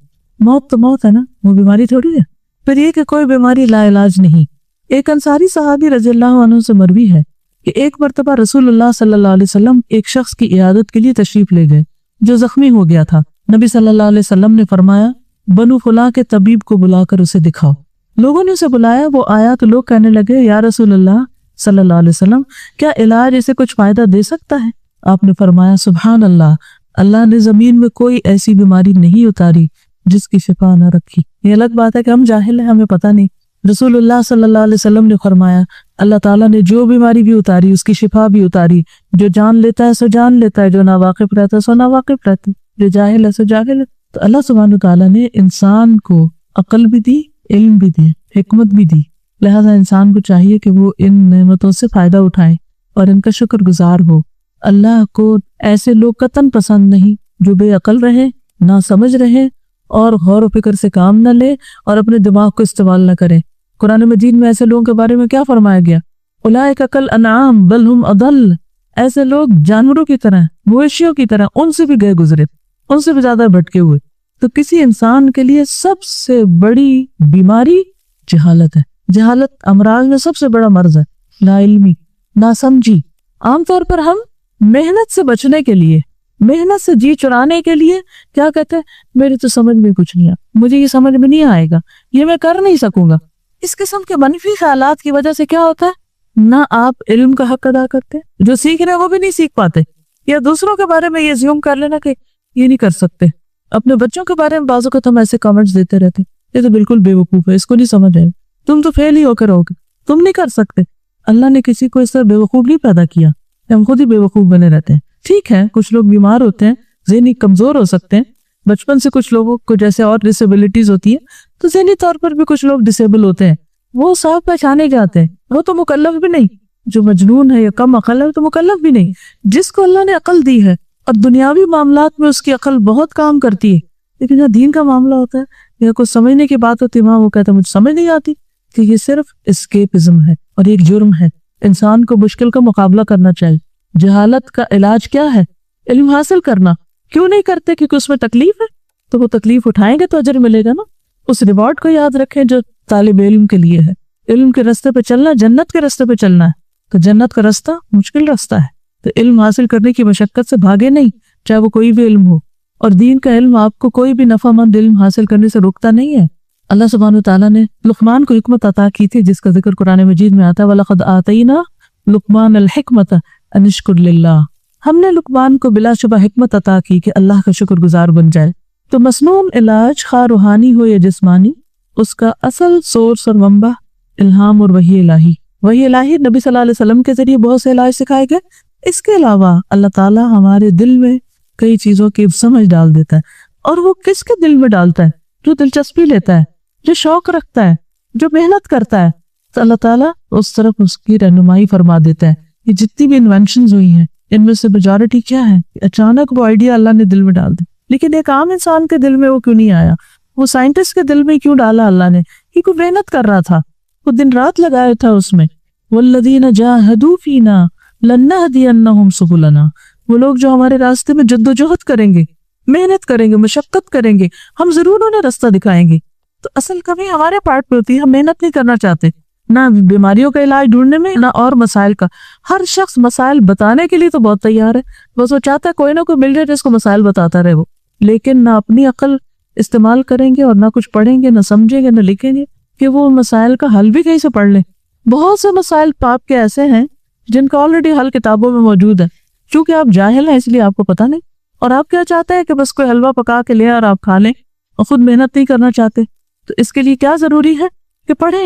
موت تو موت ہے نا، وہ بیماری تھوڑی ہے. پھر یہ کہ کوئی بیماری لا علاج نہیں. ایک انصاری صحابی رضی اللہ عنہ سے مروی ہے کہ ایک مرتبہ رسول اللہ صلی اللہ علیہ وسلم ایک شخص کی عیادت کے لیے تشریف لے گئے جو زخمی ہو گیا تھا. نبی صلی اللہ علیہ وسلم نے فرمایا بنو فلاں کے طبیب کو بلا کر اسے دکھاؤ. لوگوں نے اسے بلایا، وہ آیا تو لوگ کہنے لگے یا رسول اللہ صلی اللہ علیہ وسلم، کیا علاج اسے کچھ فائدہ دے سکتا ہے؟ آپ نے فرمایا سبحان اللہ، اللہ نے زمین میں کوئی ایسی بیماری نہیں اتاری جس کی شفا نہ رکھی. یہ الگ بات ہے کہ ہم جاہل ہیں، ہمیں پتہ نہیں. رسول اللہ صلی اللہ علیہ وسلم نے فرمایا اللہ تعالیٰ نے جو بیماری بھی اتاری اس کی شفا بھی اتاری. جو جان لیتا ہے سو جان لیتا ہے، جو ناواقف رہتا ہے سو ناواقف رہتا ہے، جو جاہل ہے سو جاہل ہے. تو اللہ سبحانہ تعالیٰ نے انسان کو عقل بھی دی، علم بھی دی، حکمت بھی دی. لہذا انسان کو چاہیے کہ وہ ان نعمتوں سے فائدہ اٹھائے اور ان کا شکر گزار ہو. اللہ کو ایسے لوگ قطعاً پسند نہیں جو بے عقل رہے، نہ سمجھ رہے، اور غور و فکر سے کام نہ لے اور اپنے دماغ کو استعمال نہ کرے. قرآن مجید میں ایسے لوگوں کے بارے میں کیا فرمایا گیا؟ اولئک کالانعام بل ہم اضل. ایسے لوگ جانوروں کی طرح، مویشیوں کی طرح، ان سے بھی گئے گزرے، ان سے بھی زیادہ بھٹکے ہوئے. تو کسی انسان کے لیے سب سے بڑی بیماری جہالت ہے. جہالت امراض میں سب سے بڑا مرض ہے. لا علمی، ناسمجھی. عام طور پر ہم محنت سے بچنے کے لیے، محنت سے جی چرانے کے لیے کیا کہتے ہیں؟ میری تو سمجھ میں کچھ نہیں آیا، مجھے یہ سمجھ میں نہیں آئے گا، یہ میں کر نہیں سکوں گا. اس قسم کے منفی خیالات کی وجہ سے کیا ہوتا ہے؟ نہ آپ علم کا حق ادا کرتے، جو سیکھ رہے ہیں وہ بھی نہیں سیکھ پاتے، یا دوسروں کے بارے میں یہ زیوم کر لینا کہ یہ نہیں کر سکتے. اپنے بچوں کے بارے میں بعض اوقات ہم ایسے کامنٹس دیتے رہتے، یہ تو بالکل بے وقوف ہے، اس کو نہیں سمجھ آئے، تم تو فیل ہی ہو کر رہو گے، تم نہیں کر سکتے. اللہ نے کسی کو اس طرح بے وقوف نہیں پیدا کیا، ہم خود ہی بے وقوف بنے رہتے ہیں. ٹھیک ہے کچھ لوگ بیمار ہوتے ہیں، ذہنی کمزور ہو سکتے ہیں، بچپن سے کچھ لوگوں کو جیسے اور ڈسیبلٹیز ہوتی ہیں تو ذہنی طور پر بھی کچھ لوگ ڈسیبل ہوتے ہیں، وہ صاحب پہچانے جاتے ہیں. وہ تو مکلف بھی نہیں، جو مجنون ہے یا کم عقل ہے تو مکلف بھی نہیں. جس کو اللہ نے عقل دی ہے اور دنیاوی معاملات میں اس کی عقل بہت کام کرتی ہے، لیکن جہاں دین کا معاملہ ہوتا ہے یا کچھ سمجھنے کی بات ہوتی ہے وہاں وہ کہتا ہے مجھے سمجھ نہیں آتی. کہ یہ صرف اسکیپزم ہے اور ایک جرم ہے. انسان کو مشکل کا مقابلہ کرنا چاہیے. جہالت کا علاج کیا ہے؟ علم حاصل کرنا. کیوں نہیں کرتے؟ کیونکہ اس میں تکلیف ہے، تو وہ تکلیف اٹھائیں گے تو اجر ملے گا نا. اس ریوارڈ کو یاد رکھیں جو طالب علم کے لیے ہے. علم کے راستے پہ چلنا، جنت کے راستے پہ چلنا ہے. تو جنت کا راستہ مشکل راستہ ہے، تو علم حاصل کرنے کی مشقت سے بھاگے نہیں، چاہے وہ کوئی بھی علم ہو. اور دین کا علم آپ کو کوئی بھی نفع مند علم حاصل کرنے سے روکتا نہیں ہے. اللہ سبحانہ و تعالیٰ نے لقمان کو حکمت عطا کی تھی جس کا ذکر قرآن مجید میں آتا ہے وَلَقَدْ آتَيْنَا لقمان الحکمت ان اشکر للہ. ہم نے لقمان کو بلا شبہ حکمت عطا کی کہ اللہ کا شکر گزار بن جائے. تو مسنون علاج خواہ روحانی ہو یا جسمانی اس کا اصل سورس اور منبع الہام اور وحی الہی. وحی الہی نبی صلی اللہ علیہ وسلم کے ذریعے بہت سے علاج سکھائے گئے. اس کے علاوہ اللہ تعالیٰ ہمارے دل میں کئی چیزوں کی سمجھ ڈال دیتا ہے. اور وہ کس کے دل میں ڈالتا ہے؟ جو دلچسپی لیتا ہے، جو شوق رکھتا ہے، جو محنت کرتا ہے، تو اللہ تعالیٰ اس طرف اس کی رہنمائی فرما دیتا ہے. یہ جتنی بھی انوینشنز ہوئی ہیں ان میں سے میجورٹی کیا ہے؟ اچانک وہ آئیڈیا اللہ نے دل میں ڈال دی. لیکن ایک عام انسان کے دل میں وہ کیوں نہیں آیا؟ وہ سائنٹسٹ کے دل میں کیوں ڈالا اللہ نے؟ کیونکہ وہ محنت کر رہا تھا، وہ دن رات لگایا تھا اس میں. والذین جاہدوا فینا لنہدینہم سبلنا. وہ لوگ جو ہمارے راستے میں جد و جہد کریں گے، محنت کریں گے، مشقت کریں گے، ہم ضرور انہیں راستہ دکھائیں گے. تو اصل کمی ہمارے پارٹ پہ ہوتی ہے، ہم محنت نہیں کرنا چاہتے، نہ بیماریوں کا علاج ڈھونڈنے میں، نہ اور مسائل کا. ہر شخص مسائل بتانے کے لیے تو بہت تیار ہے، بس وہ چاہتا ہے کوئی نہ کوئی مل جائے جس کو مسائل بتاتا رہے وہ. لیکن نہ اپنی عقل استعمال کریں گے اور نہ کچھ پڑھیں گے، نہ سمجھیں گے، نہ لکھیں گے کہ وہ مسائل کا حل بھی کہیں سے پڑھ لیں. بہت سے مسائل پاپ کے ایسے ہیں جن کا آلریڈی حل کتابوں میں موجود ہے. چونکہ آپ جاہل ہیں اس لیے آپ کو پتہ نہیں، اور آپ کیا چاہتے ہیں کہ بس کوئی حلوہ پکا کے لے اور آپ کھا لیں اور خود محنت نہیں کرنا چاہتے. تو اس کے لیے کیا ضروری ہے کہ پڑھیں،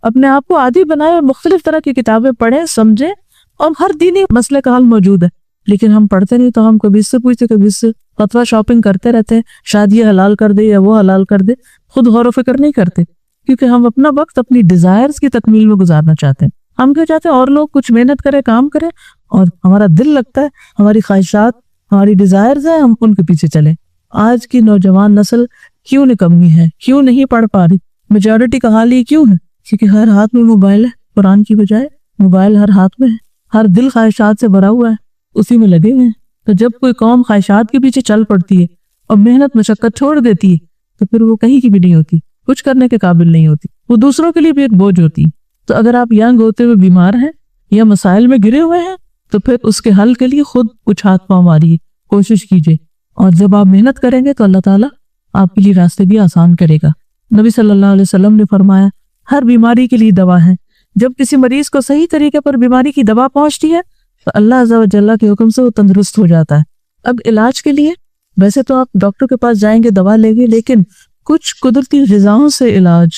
اپنے آپ کو عادی بنائیں اور مختلف طرح کی کتابیں پڑھیں، سمجھیں. اور ہر دینی مسئلے کا حل موجود ہے، لیکن ہم پڑھتے نہیں. تو ہم کبھی اس سے پوچھتے، کبھی اس سے فتویٰ شاپنگ کرتے رہتے ہیں، شاید یہ حلال کر دے یا وہ حلال کر دے. خود غور و فکر نہیں کرتے کیونکہ ہم اپنا وقت اپنی ڈیزائرز کی تکمیل میں گزارنا چاہتے ہیں. ہم کیا چاہتے ہیں؟ اور لوگ کچھ محنت کرے، کام کرے، اور ہمارا دل لگتا ہے، ہماری خواہشات، ہماری ڈیزائرز ہیں، ہم ان کے پیچھے چلیں. آج کی نوجوان نسل کیوں نکمی ہے؟ کیوں نہیں پڑھ پا رہی؟ میجورٹی کا حال یہ کیوں ہے؟ کیونکہ ہر ہاتھ میں موبائل ہے. قرآن کی بجائے موبائل ہر ہاتھ میں ہے، ہر دل خواہشات سے بھرا ہوا ہے، اسی میں لگے ہوئے ہیں. تو جب کوئی قوم خواہشات کے پیچھے چل پڑتی ہے اور محنت مشقت چھوڑ دیتی ہے تو پھر وہ کہیں کی بھی نہیں ہوتی، کچھ کرنے کے قابل نہیں ہوتی، وہ دوسروں کے لیے بھی ایک بوجھ ہوتی. تو اگر آپ ینگ ہوتے ہوئے بیمار ہیں یا مسائل میں گرے ہوئے ہیں تو پھر اس کے حل کے لیے خود کچھ ہاتھ پاؤں ماریے، کوشش کیجیے. اور جب آپ محنت کریں گے تو اللہ تعالیٰ آپ کے لیے راستے بھی آسان کرے گا. نبی صلی اللہ علیہ وسلم نے فرمایا ہر بیماری کے لیے دوا ہے. جب کسی مریض کو صحیح طریقے پر بیماری کی دوا پہنچتی ہے تو اللہ عز و جل کے حکم سے وہ تندرست ہو جاتا ہے. اب علاج کے لیے ویسے تو آپ ڈاکٹر کے پاس جائیں گے، دوا لیں گے، لیکن کچھ قدرتی غذاؤں سے علاج،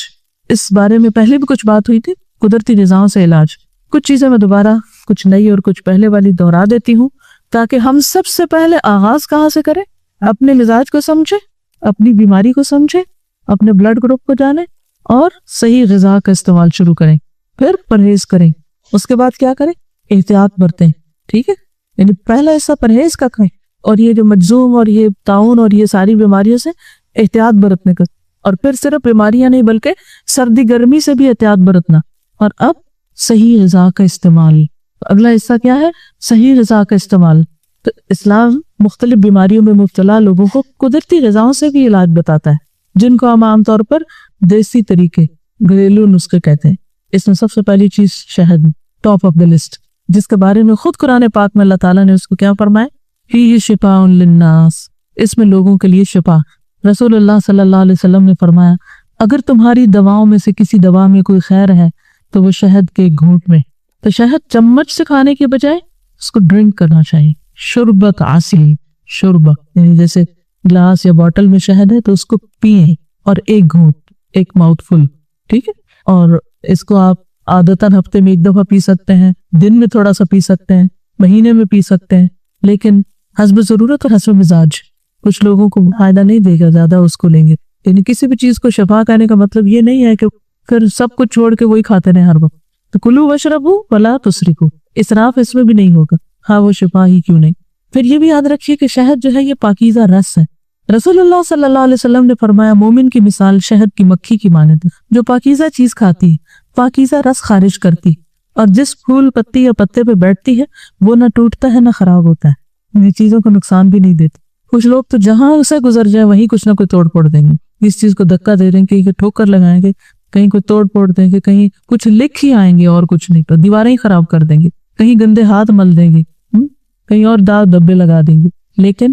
اس بارے میں پہلے بھی کچھ بات ہوئی تھی. قدرتی غذاؤں سے علاج، کچھ چیزیں میں دوبارہ کچھ نئی اور کچھ پہلے والی دہرا دیتی ہوں تاکہ ہم سب سے پہلے آغاز کہاں سے کریں؟ اپنے مزاج کو سمجھیں، اپنی بیماری کو سمجھیں، اپنے بلڈ گروپ کو جانیں اور صحیح غذا کا استعمال شروع کریں. پھر پرہیز کریں. اس کے بعد کیا کریں؟ احتیاط برتیں. ٹھیک ہے، یعنی پہلا حصہ پرہیز کا کریں، اور یہ جو مجزوم اور یہ طاعون اور یہ ساری بیماریوں سے احتیاط برتنے کا. اور پھر صرف بیماریاں نہیں بلکہ سردی گرمی سے بھی احتیاط برتنا. اور اب صحیح غذا کا استعمال. اگلا حصہ کیا ہے؟ صحیح غذا کا استعمال. تو اسلام مختلف بیماریوں میں مبتلا لوگوں کو قدرتی غذاؤں سے بھی علاج بتاتا ہے، جن کو ہم عام طور پر دیسی طریقے، گھریلو نسخے کہتے ہیں. اس میں سب سے پہلی چیز شہد، ٹاپ آف دا لسٹ، جس کے بارے میں خود قرآن پاک میں اللہ تعالیٰ نے اس کو کیا فرمایا؟ فیہ شفاء للناس، اس میں لوگوں کے لیے شفا. رسول اللہ صلی اللہ علیہ وسلم نے فرمایا اگر تمہاری دواؤں میں سے کسی دوا میں کوئی خیر ہے تو وہ شہد کے گھونٹ میں. تو شہد چمچ سے کھانے کے بجائے اس کو ڈرنک کرنا چاہیے. شربت عاصی، شربہ یعنی جیسے گلاس یا بوٹل میں شہد ہے تو اس کو پیئیں، اور ایک گھونٹ، ایک ماؤتھ فل. ٹھیک ہے، اور اس کو آپ عادتاً ہفتے میں ایک دفعہ پی سکتے ہیں، دن میں تھوڑا سا پی سکتے ہیں، مہینے میں پی سکتے ہیں، لیکن حسب ضرورت اور حسب مزاج. کچھ لوگوں کو فائدہ نہیں دے گا، زیادہ اس کو لیں گے. یعنی کسی بھی چیز کو شفا کہنے کا مطلب یہ نہیں ہے کہ پھر سب کچھ چھوڑ کے وہی کھاتے رہیں ہر وقت. تو کلو وشربو ولا تسرفو، اسراف اس میں بھی نہیں ہوگا، ہاں وہ شفا ہی کیوں نہیں. پھر یہ بھی یاد رکھیے کہ شہد جو ہے یہ پاکیزہ رس ہے. رسول اللہ صلی اللہ علیہ وسلم نے فرمایا مومن کی مثال شہد کی مکھی کی مانند ہے، جو پاکیزہ چیز کھاتی ہے، پاکیزہ رس خارج کرتی، اور جس پھول پتی یا پتے پہ بیٹھتی ہے وہ نہ ٹوٹتا ہے نہ خراب ہوتا ہے، یہ چیزوں کو نقصان بھی نہیں دیتی. کچھ لوگ تو جہاں اسے گزر جائے وہیں کچھ نہ کوئی توڑ پھوڑ دیں گے، اس چیز کو دھکا دے دیں گے، کہیں ٹھوکر لگائیں گے، کہیں کوئی توڑ پھوڑ دیں گے، کہیں کچھ لکھ ہی آئیں گے اور کچھ نہیں، تو دیواریں ہی خراب کر دیں گے، کہیں گندے ہاتھ مل دیں گے، کہیں اور داغ دھبے لگا دیں گے. لیکن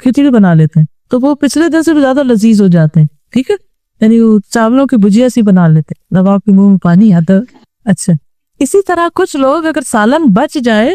کھچڑی بنا لیتے ہیں تو وہ پچھلے دن سے بھی زیادہ لذیذ ہو جاتے ہیں. ٹھیک ہے, یعنی وہ چاولوں کی بھجیا سی بنا لیتے ہیں, جب آپ کے منہ میں پانی آتا ہے. اچھا, اسی طرح کچھ لوگ اگر سالن بچ جائے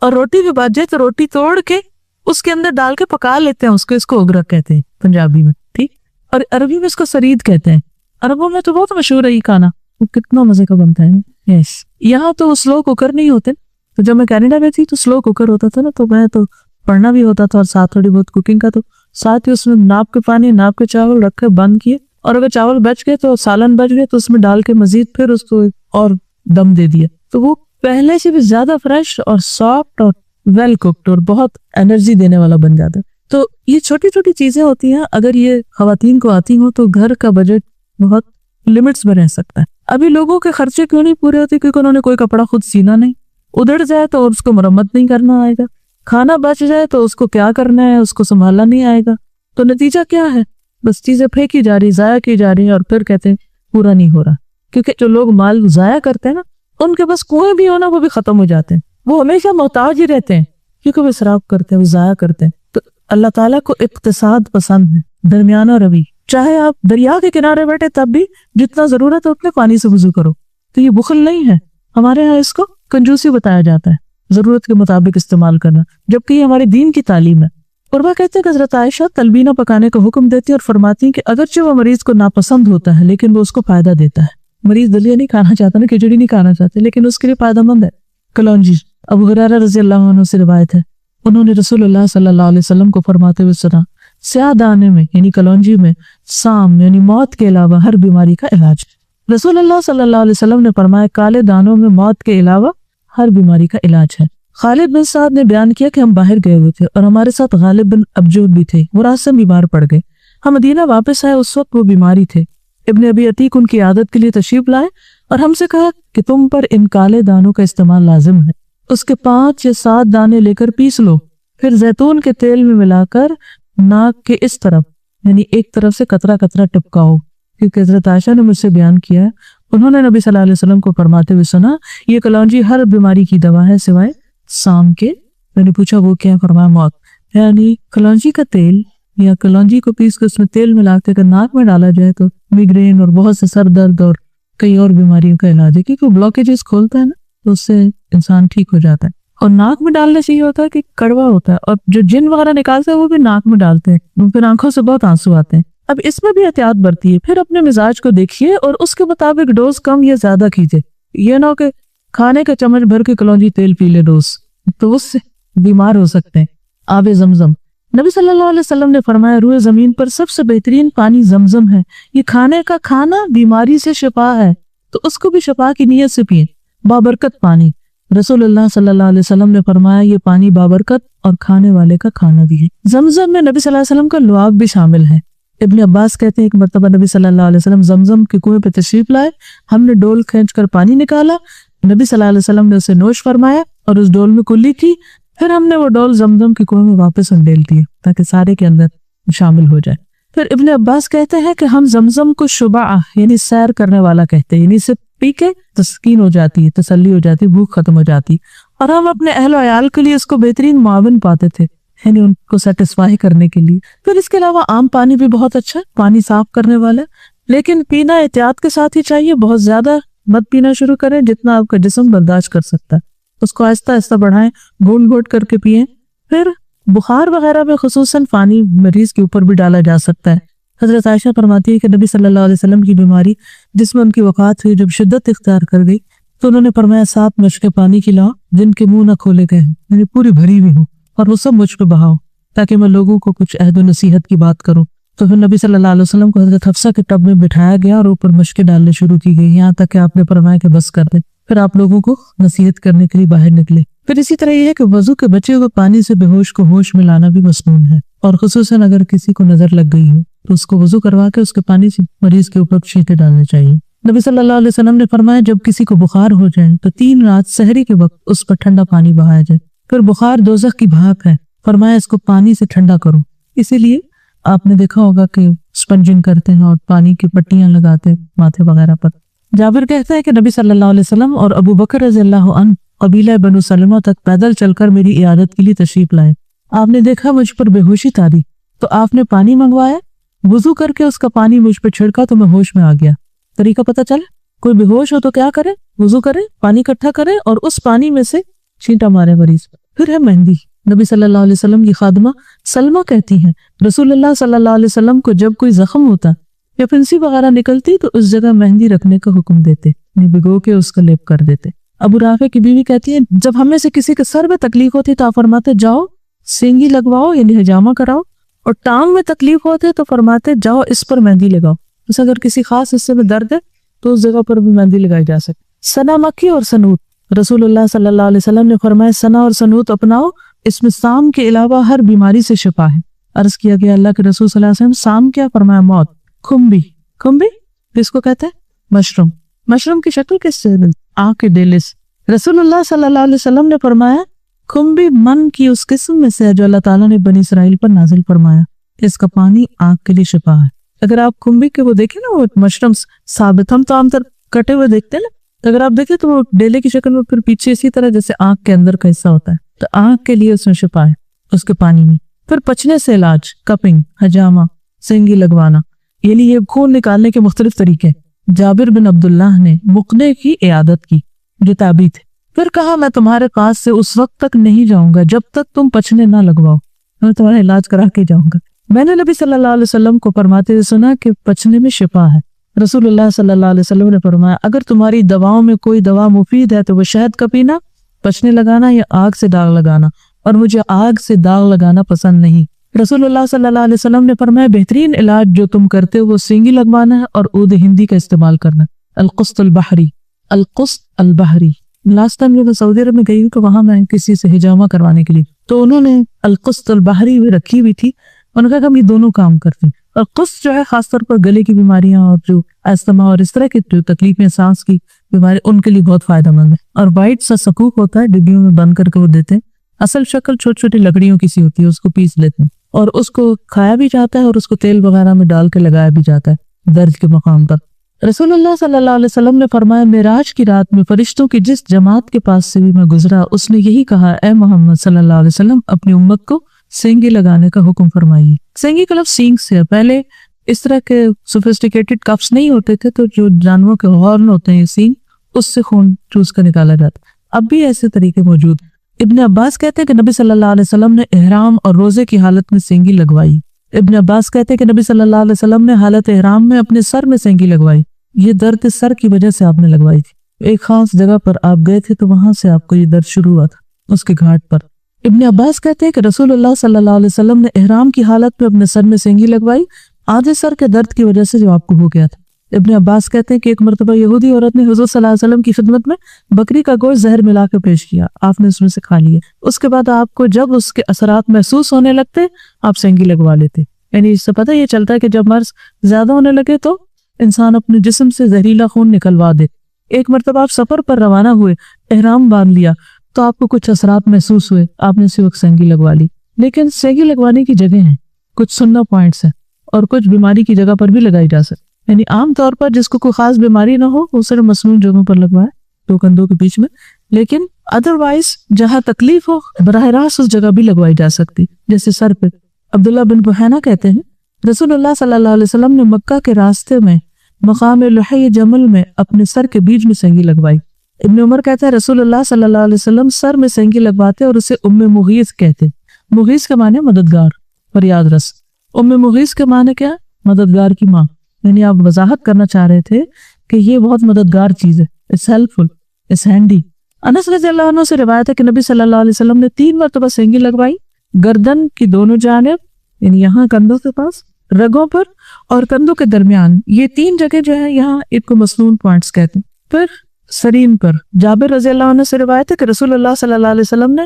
اور روٹی بھی بچ جائے تو روٹی توڑ کے اس کے اندر ڈال کے پکا لیتے ہیں, اس کو اگرک کہتے ہیں پنجابی میں. ٹھیک, اور عربی میں اس کو سرید کہتے ہیں. عربوں میں تو بہت مشہور ہے یہ کھانا, وہ کتنا مزے کا بنتا ہے. یس, یہاں تو سلو کوکر نہیں ہوتے, تو جب میں کینیڈا میں تھی تو سلو کوکر ہوتا تھا نا, تو میں تو پڑھنا بھی ہوتا تھا اور ساتھ تھوڑی بہت کوکنگ کا, تو ساتھ ہی اس میں ناپ کے پانی ناپ کے چاول رکھ کے بند کیے, اور اگر چاول بچ گئے تو سالن بچ گئے تو اس میں ڈال کے مزید پھر اس کو اور دم دے دیا, تو وہ پہلے سے بھی زیادہ فریش اور سافٹ اور ویل کوکڈ اور بہت انرجی دینے والا بن جاتا ہے. تو یہ چھوٹی چھوٹی چیزیں ہوتی ہیں, اگر یہ خواتین کو آتی ہوں تو گھر کا بجٹ بہت لمٹس میں رہ سکتا ہے. ابھی لوگوں کے خرچے کیوں نہیں پورے ہوتے؟ کیونکہ انہوں نے کوئی کپڑا خود سینا نہیں, ادھر جائے تو اس کو مرمت نہیں کرنا آئے گا, کھانا بچ جائے تو اس کو کیا کرنا ہے, اس کو سنبھالنا نہیں آئے گا, تو نتیجہ کیا ہے؟ بس چیزیں پھینکی جا رہی, ضائع کی جا رہی ہیں, اور پھر کہتے ہیں پورا نہیں ہو رہا. کیونکہ جو لوگ مال ضائع کرتے ہیں نا, ان کے پاس کنویں بھی ہونا وہ بھی ختم ہو جاتے ہیں, وہ ہمیشہ محتاج ہی رہتے ہیں, کیونکہ وہ اسراف کرتے ہیں, وہ ضائع کرتے ہیں. تو اللہ تعالیٰ کو اقتصاد پسند ہے, درمیانہ روی. چاہے آپ دریا کے کنارے بیٹھے تب بھی جتنا ضرورت ہے اتنے پانی سے وضو کرو, تو یہ بخل نہیں ہے. ہمارے ہاں اس کو کنجوسی بتایا جاتا ہے, ضرورت کے مطابق استعمال کرنا, جبکہ یہ ہمارے دین کی تعلیم ہے. اور وہ کہتے ہیں کہ حضرت عائشہ تلبینہ پکانے کا حکم دیتی ہے اور فرماتی ہیں کہ اگرچہ وہ مریض کو ناپسند ہوتا ہے لیکن وہ اس کو فائدہ دیتا ہے. مریض دلیا نہیں کھانا چاہتا نا, کھچڑی نہیں کھانا چاہتے, لیکن اس کے لیے فائدہ مند ہے. کلونجی, ابو ہریرہ رضی اللہ عنہ سے روایت ہے, انہوں نے رسول اللہ صلی اللہ علیہ وسلم کو فرماتے ہوئے سنا, سیاہ دانے میں یعنی کلونجی میں سام یعنی موت کے علاوہ ہر بیماری کا علاج. رسول اللہ صلی اللہ علیہ وسلم نے فرمایا کالے دانوں میں موت کے علاوہ ہر بیماری کا علاج ہے. خالد بن سعد نے بیان کیا کہ ہم باہر گئے ہوئے تھے اور ہمارے ساتھ غالب بن ابجود بھی تھے, وہ راستے میں بیمار پڑ گئے. ہم مدینہ واپس آئے, اس وقت وہ بیماری تھے. ابن ابی عتیق ان کی عادت کے لیے تشریف لائے اور ہم سے کہا کہ تم پر ان کالے دانوں کا استعمال لازم ہے. اس کے 5 یا 7 دانے لے کر پیس لو, پھر زیتون کے تیل میں ملا کر ناک کے اس طرف یعنی ایک طرف سے قطرہ قطرہ ٹپکاؤ. کیونکہ حضرت عائشہ نے مجھ سے بیان کیا ہے, انہوں نے نبی صلی اللہ علیہ وسلم کو فرماتے ہوئے سنا یہ کلونجی ہر بیماری کی دوا ہے سوائے سام کے. میں نے پوچھا وہ کیا؟ فرمایا موت. یعنی کلونجی کا تیل یا کلونجی کو پیس کے اس میں تیل ملا کے اگر ناک میں ڈالا جائے تو میگرین اور بہت سے سر درد اور کئی اور بیماریوں کا علاج ہے, کیونکہ وہ بلاکیجز کھولتا ہے نا, تو اس سے انسان ٹھیک ہو جاتا ہے. اور ناک میں ڈالنے سے یہ ہوتا ہے کہ کڑوا ہوتا ہے, اور جو جن وغیرہ نکالتے ہیں وہ بھی ناک میں ڈالتے ہیں, پھر آنکھوں سے بہت آنسو آتے ہیں. اب اس میں بھی احتیاط برتیے, پھر اپنے مزاج کو دیکھیے اور اس کے مطابق ڈوز کم یا زیادہ کیجیے. یہ نہ ہو کہ کھانے کا چمچ بھر کے کلونجی تیل پی لے روز, تو اس سے بیمار ہو سکتے ہیں. آب زمزم, نبی صلی اللہ علیہ وسلم نے فرمایا روئے زمین پر سب سے بہترین پانی زمزم ہے. یہ کھانے کا کھانا بیماری سے شفا ہے, تو اس کو بھی شفا کی نیت سے پئیں. بابرکت پانی, رسول اللہ صلی اللہ علیہ وسلم نے فرمایا یہ پانی بابرکت اور کھانے والے کا کھانا بھی ہے. زمزم میں نبی صلی اللہ علیہ وسلم کا لعاب بھی شامل ہے. ابن عباس کہتے ہیں ایک مرتبہ نبی صلی اللہ علیہ وسلم زمزم کے کنویں پہ تشریف لائے, ہم نے ڈول کھینچ کر پانی نکالا, نبی صلی اللہ علیہ وسلم نے اسے نوش فرمایا اور اس ڈول میں کلی کی, پھر ہم نے وہ ڈول زمزم کے کنویں میں واپس انڈیل دیے تاکہ سارے کے اندر شامل ہو جائے. پھر ابن عباس کہتے ہیں کہ ہم زمزم کو شبع یعنی سیر کرنے والا کہتے ہیں, یعنی اسے پی کے تسکین ہو جاتی ہے, تسلی ہو جاتی ہے, بھوک ختم ہو جاتی, اور ہم اپنے اہل و عیال کے لیے اس کو بہترین معاون پاتے تھے, یعنی ان کو سیٹسفائی کرنے کے لیے. پھر اس کے علاوہ عام پانی بھی بہت اچھا ہے, پانی صاف کرنے والا, لیکن پینا احتیاط کے ساتھ ہی چاہیے. بہت زیادہ مت پینا شروع کریں, جتنا آپ کا جسم برداشت کر سکتا ہے اس کو آہستہ آہستہ بڑھائیں, گھونٹ گھونٹ کر کے پئیں. پھر بخار وغیرہ میں خصوصاً پانی مریض کے اوپر بھی ڈالا جا سکتا ہے. حضرت عائشہ فرماتی ہے کہ نبی صلی اللہ علیہ وسلم کی بیماری جس میں ان کی وفات ہوئی جب شدت اختیار کر گئی تو انہوں نے فرمایا 7 مشقیں پانی کی لاؤ جن کے منہ نہ کھولے گئے ہیں, یعنی پوری بھری ہوئی ہوں, اور وہ سب مجھ پہ بہاؤ تاکہ میں لوگوں کو کچھ عہد و نصیحت کی بات کروں. تو پھر نبی صلی اللہ علیہ وسلم کو حضرت حفصہ کے ٹب میں بٹھایا گیا اور اوپر مشقیں ڈالنے شروع کی گئی, یہاں تک کہ آپ نے فرمایا کہ بس کر دیں. پھر آپ لوگوں کو نصیحت کرنے کے لیے باہر نکلے. پھر اسی طرح یہ ہے کہ وضو کے بچے ہوئے پانی سے بے ہوش کو ہوش میں لانا بھی مسنون ہے, اور خصوصاً اگر کسی کو نظر لگ گئی ہو تو اس کو وضو کروا کے اس کے پانی سے مریض کے اوپر چھینٹے ڈالنے چاہیے. نبی صلی اللہ علیہ وسلم نے فرمایا جب کسی کو بخار ہو جائے تو 3 رات سحری کے وقت اس پر ٹھنڈا پانی بہایا جائے. پھر بخار دوزخ کی بھاپ ہے, فرمایا اس کو پانی سے ٹھنڈا کرو. اسی لیے آپ نے دیکھا ہوگا کہ سپنجنگ کرتے ہیں اور پانی کی پٹیاں لگاتے ہیں ماتھے وغیرہ پر. جابر کہتا ہے کہ نبی صلی اللہ علیہ وسلم اور ابو بکر رضی اللہ عنہ قبیلہ بنو سلمہ تک پیدل چل کر میری عیادت کے لیے تشریف لائے. آپ نے دیکھا مجھ پر بے ہوشی تاری تو آپ نے پانی منگوایا, وضو کر کے اس کا پانی مجھ پہ چھڑکا تو میں ہوش میں آ گیا. طریقہ پتہ چلا؟ کوئی بے ہوش ہو تو کیا کرے؟ وضو کرے, پانی اکٹھا کرے اور اس پانی میں سے چھینٹا مارے مریض. پھر ہے مہندی. نبی صلی اللہ علیہ وسلم کی خادمہ سلمہ کہتی ہیں رسول اللہ صلی اللہ علیہ وسلم کو جب کوئی زخم ہوتا یا پھنسی وغیرہ نکلتی تو اس جگہ مہندی رکھنے کا حکم دیتے, بھگو کے اس کا لیپ کر دیتے. ابو رافع کی بیوی کہتی ہے جب ہم میں سے کسی کے سر میں تکلیف ہوتی تو آپ فرماتے جاؤ سینگی لگواؤ یعنی حجامہ کراؤ, اور ٹانگ میں تکلیف ہوتے تو فرماتے جاؤ اس پر مہندی لگاؤ. بس اگر کسی خاص حصے میں درد ہے تو اس جگہ پر بھی مہندی لگائی جا سکتی. سنا مکھی اور سنوت. رسول اللہ صلی اللہ علیہ وسلم نے فرمایا سنا اور سنوت اپناؤ, اس میں سام کے علاوہ ہر بیماری سے شفا ہے. عرض کیا گیا اللہ کے رسول صلی اللہ علیہ وسلم سام کیا؟ فرمایا موت. کھمبی. کھمبی کس کو کہتے ہیں؟ مشروم. مشروم کی شکل کس سے ملتی؟ آنکھ کے ڈیلے سے. رسول اللہ صلی اللہ علیہ وسلم نے فرمایا کھمبی من کی اس قسم میں سے ہے جو اللہ تعالیٰ نے بنی اسرائیل پر نازل فرمایا, اس کا پانی آنکھ کے لیے شفا ہے. اگر آپ کھمبی کے وہ دیکھیں نا وہ مشروم ثابت, ہم تو عام طور کٹے ہوئے دیکھتے ہیں نا, تو اگر آپ دیکھیں تو وہ ڈیلے کی شکل میں پھر پیچھے اسی طرح جیسے آنکھ کے اندر کا حصہ ہوتا ہے, تو آنکھ کے لیے اس میں شفا ہے اس کے پانی میں. پھر پچنے سے علاج, کپنگ, حجامہ, سینگی لگوانا, یعنی یہ خون نکالنے کے مختلف طریقے. جابر بن عبداللہ نے مقنے کی عیادت کی جو تابعی تھے. پھر کہا میں تمہارے پاس سے اس وقت تک نہیں جاؤں گا جب تک تم پچنے نہ لگواؤ, میں تمہارا علاج کرا کے جاؤں گا. میں نے نبی صلی اللہ علیہ وسلم کو فرماتے ہوئے سنا کہ پچنے میں شفا ہے. رسول اللہ صلی اللہ علیہ وسلم نے فرمایا اگر تمہاری دواؤں میں کوئی دوا مفید ہے تو وہ شہد کا پینا, پچنے لگانا یا آگ سے داغ لگانا, اور مجھے آگ سے داغ لگانا پسند نہیں. رسول اللہ صلی اللہ علیہ وسلم نے فرمایا بہترین علاج جو تم کرتے ہو وہ سینگی لگوانا ہے اور عود ہندی کا استعمال کرنا. القسط البحری. القسط البحری. لاسٹ ٹائم جب سعودی عرب میں گئی تو وہاں میں کسی سے حجامہ کروانے کے لیے تو انہوں نے القسط البحری بھی رکھی ہوئی تھی. انہوں نے کہا ہم یہ دونوں کام کرتے ہیں. اور قسط جو ہے خاص طور پر گلے کی بیماریاں اور جو استما اور اس طرح کی جو تکلیفیں سانس کی بیماری ان کے لیے بہت فائدہ مند ہے. اور وائٹ سا سکوک ہوتا ہے ڈبیوں میں بند کر کے وہ دیتے ہیں. اصل شکل چھوٹی چھوٹی لکڑیوں کی سی ہوتی ہے, اس کو پیس لیتے ہیں اور اس کو کھایا بھی جاتا ہے اور اس کو تیل وغیرہ میں ڈال کے لگایا بھی جاتا ہے درد کے مقام پر. رسول اللہ صلی اللہ علیہ وسلم نے فرمایا معراج کی رات میں فرشتوں کی جس جماعت کے پاس سے بھی میں گزرا اس نے یہی کہا اے محمد صلی اللہ علیہ وسلم اپنی امت کو سینگی لگانے کا حکم فرمائیے. سینگی کا لفظ سینگ سے ہے. پہلے اس طرح کے سوفسٹیکیٹڈ کپس نہیں ہوتے تھے تو جو جانوروں کے ہارن ہوتے ہیں سینگ, اس سے خون چوس کر نکالا جاتا. اب بھی ایسے طریقے موجود. ابن عباس کہتے ہیں کہ نبی صلی اللہ علیہ وسلم نے احرام اور روزے کی حالت میں سینگی لگوائی. ابن عباس کہتے ہیں کہ نبی صلی اللہ علیہ وسلم نے حالت احرام میں اپنے سر میں سینگی لگوائی. یہ درد سر کی وجہ سے آپ نے لگوائی تھی. ایک خاص جگہ پر آپ گئے تھے تو وہاں سے آپ کو یہ درد شروع ہوا تھا اس کے گھاٹ پر. ابن عباس کہتے ہیں کہ رسول اللہ صلی اللہ علیہ وسلم نے احرام کی حالت میں اپنے سر میں سینگی لگوائی آدھے سر کے درد کی وجہ سے جو آپ کو ہو گیا تھا. ابن عباس کہتے ہیں کہ ایک مرتبہ یہودی عورت نے حضور صلی اللہ علیہ وسلم کی خدمت میں بکری کا گوشت زہر ملا کے پیش کیا, آپ نے اس میں سے کھا لیا. اس کے بعد آپ کو جب اس کے اثرات محسوس ہونے لگتے آپ سینگی لگوا لیتے. یعنی اس سے پتہ یہ چلتا ہے کہ جب مرض زیادہ ہونے لگے تو انسان اپنے جسم سے زہریلا خون نکلوا دے. ایک مرتبہ آپ سفر پر روانہ ہوئے, احرام باندھ لیا تو آپ کو کچھ اثرات محسوس ہوئے, آپ نے اسی وقت سینگی لگوا لی. لیکن سینگی لگوانے کی جگہ ہیں, کچھ سننا پوائنٹس ہیں اور کچھ بیماری کی جگہ پر بھی لگائی جا سکتی. یعنی عام طور پر جس کو کوئی خاص بیماری نہ ہو وہ صرف مصنوعی جگہوں پر لگوائے, دو کندھوں کے بیچ میں. لیکن ادروائز جہاں تکلیف ہو براہ راست اس جگہ بھی لگوائی جا سکتی, جیسے سر پہ. عبداللہ بن بحینہ کہتے ہیں رسول اللہ صلی اللہ علیہ وسلم نے مکہ کے راستے میں مقام لحی جمل میں اپنے سر کے بیچ میں سینگی لگوائی. ابن عمر کہتا ہے رسول اللہ صلی اللہ علیہ وسلم سر میں سینگی لگواتے اور اسے ام مغیث کہتے. مغیث کے معنی مددگار, فریاد رس. ام مغیث کے معنی کیا؟ مددگار کی ماں. یعنی آپ وضاحت کرنا چاہ رہے تھے کہ یہ بہت مددگار چیز ہے, it's helpful, it's handy. Anas رضی اللہ عنہ سے روایت ہے کہ نبی صلی اللہ علیہ وسلم نے 3 مرتبہ سینگی لگوائی, گردن کی دونوں جانب یعنی یہاں کندھوں کے پاس, رگوں پر اور کندھوں کے درمیان. یہ 3 جگہ جو ہے یہاں ان کو مسنون پوائنٹس کہتے ہیں. پھر سرین پر جابر رضی اللہ عنہ سے روایت ہے کہ رسول اللہ صلی اللہ علیہ وسلم نے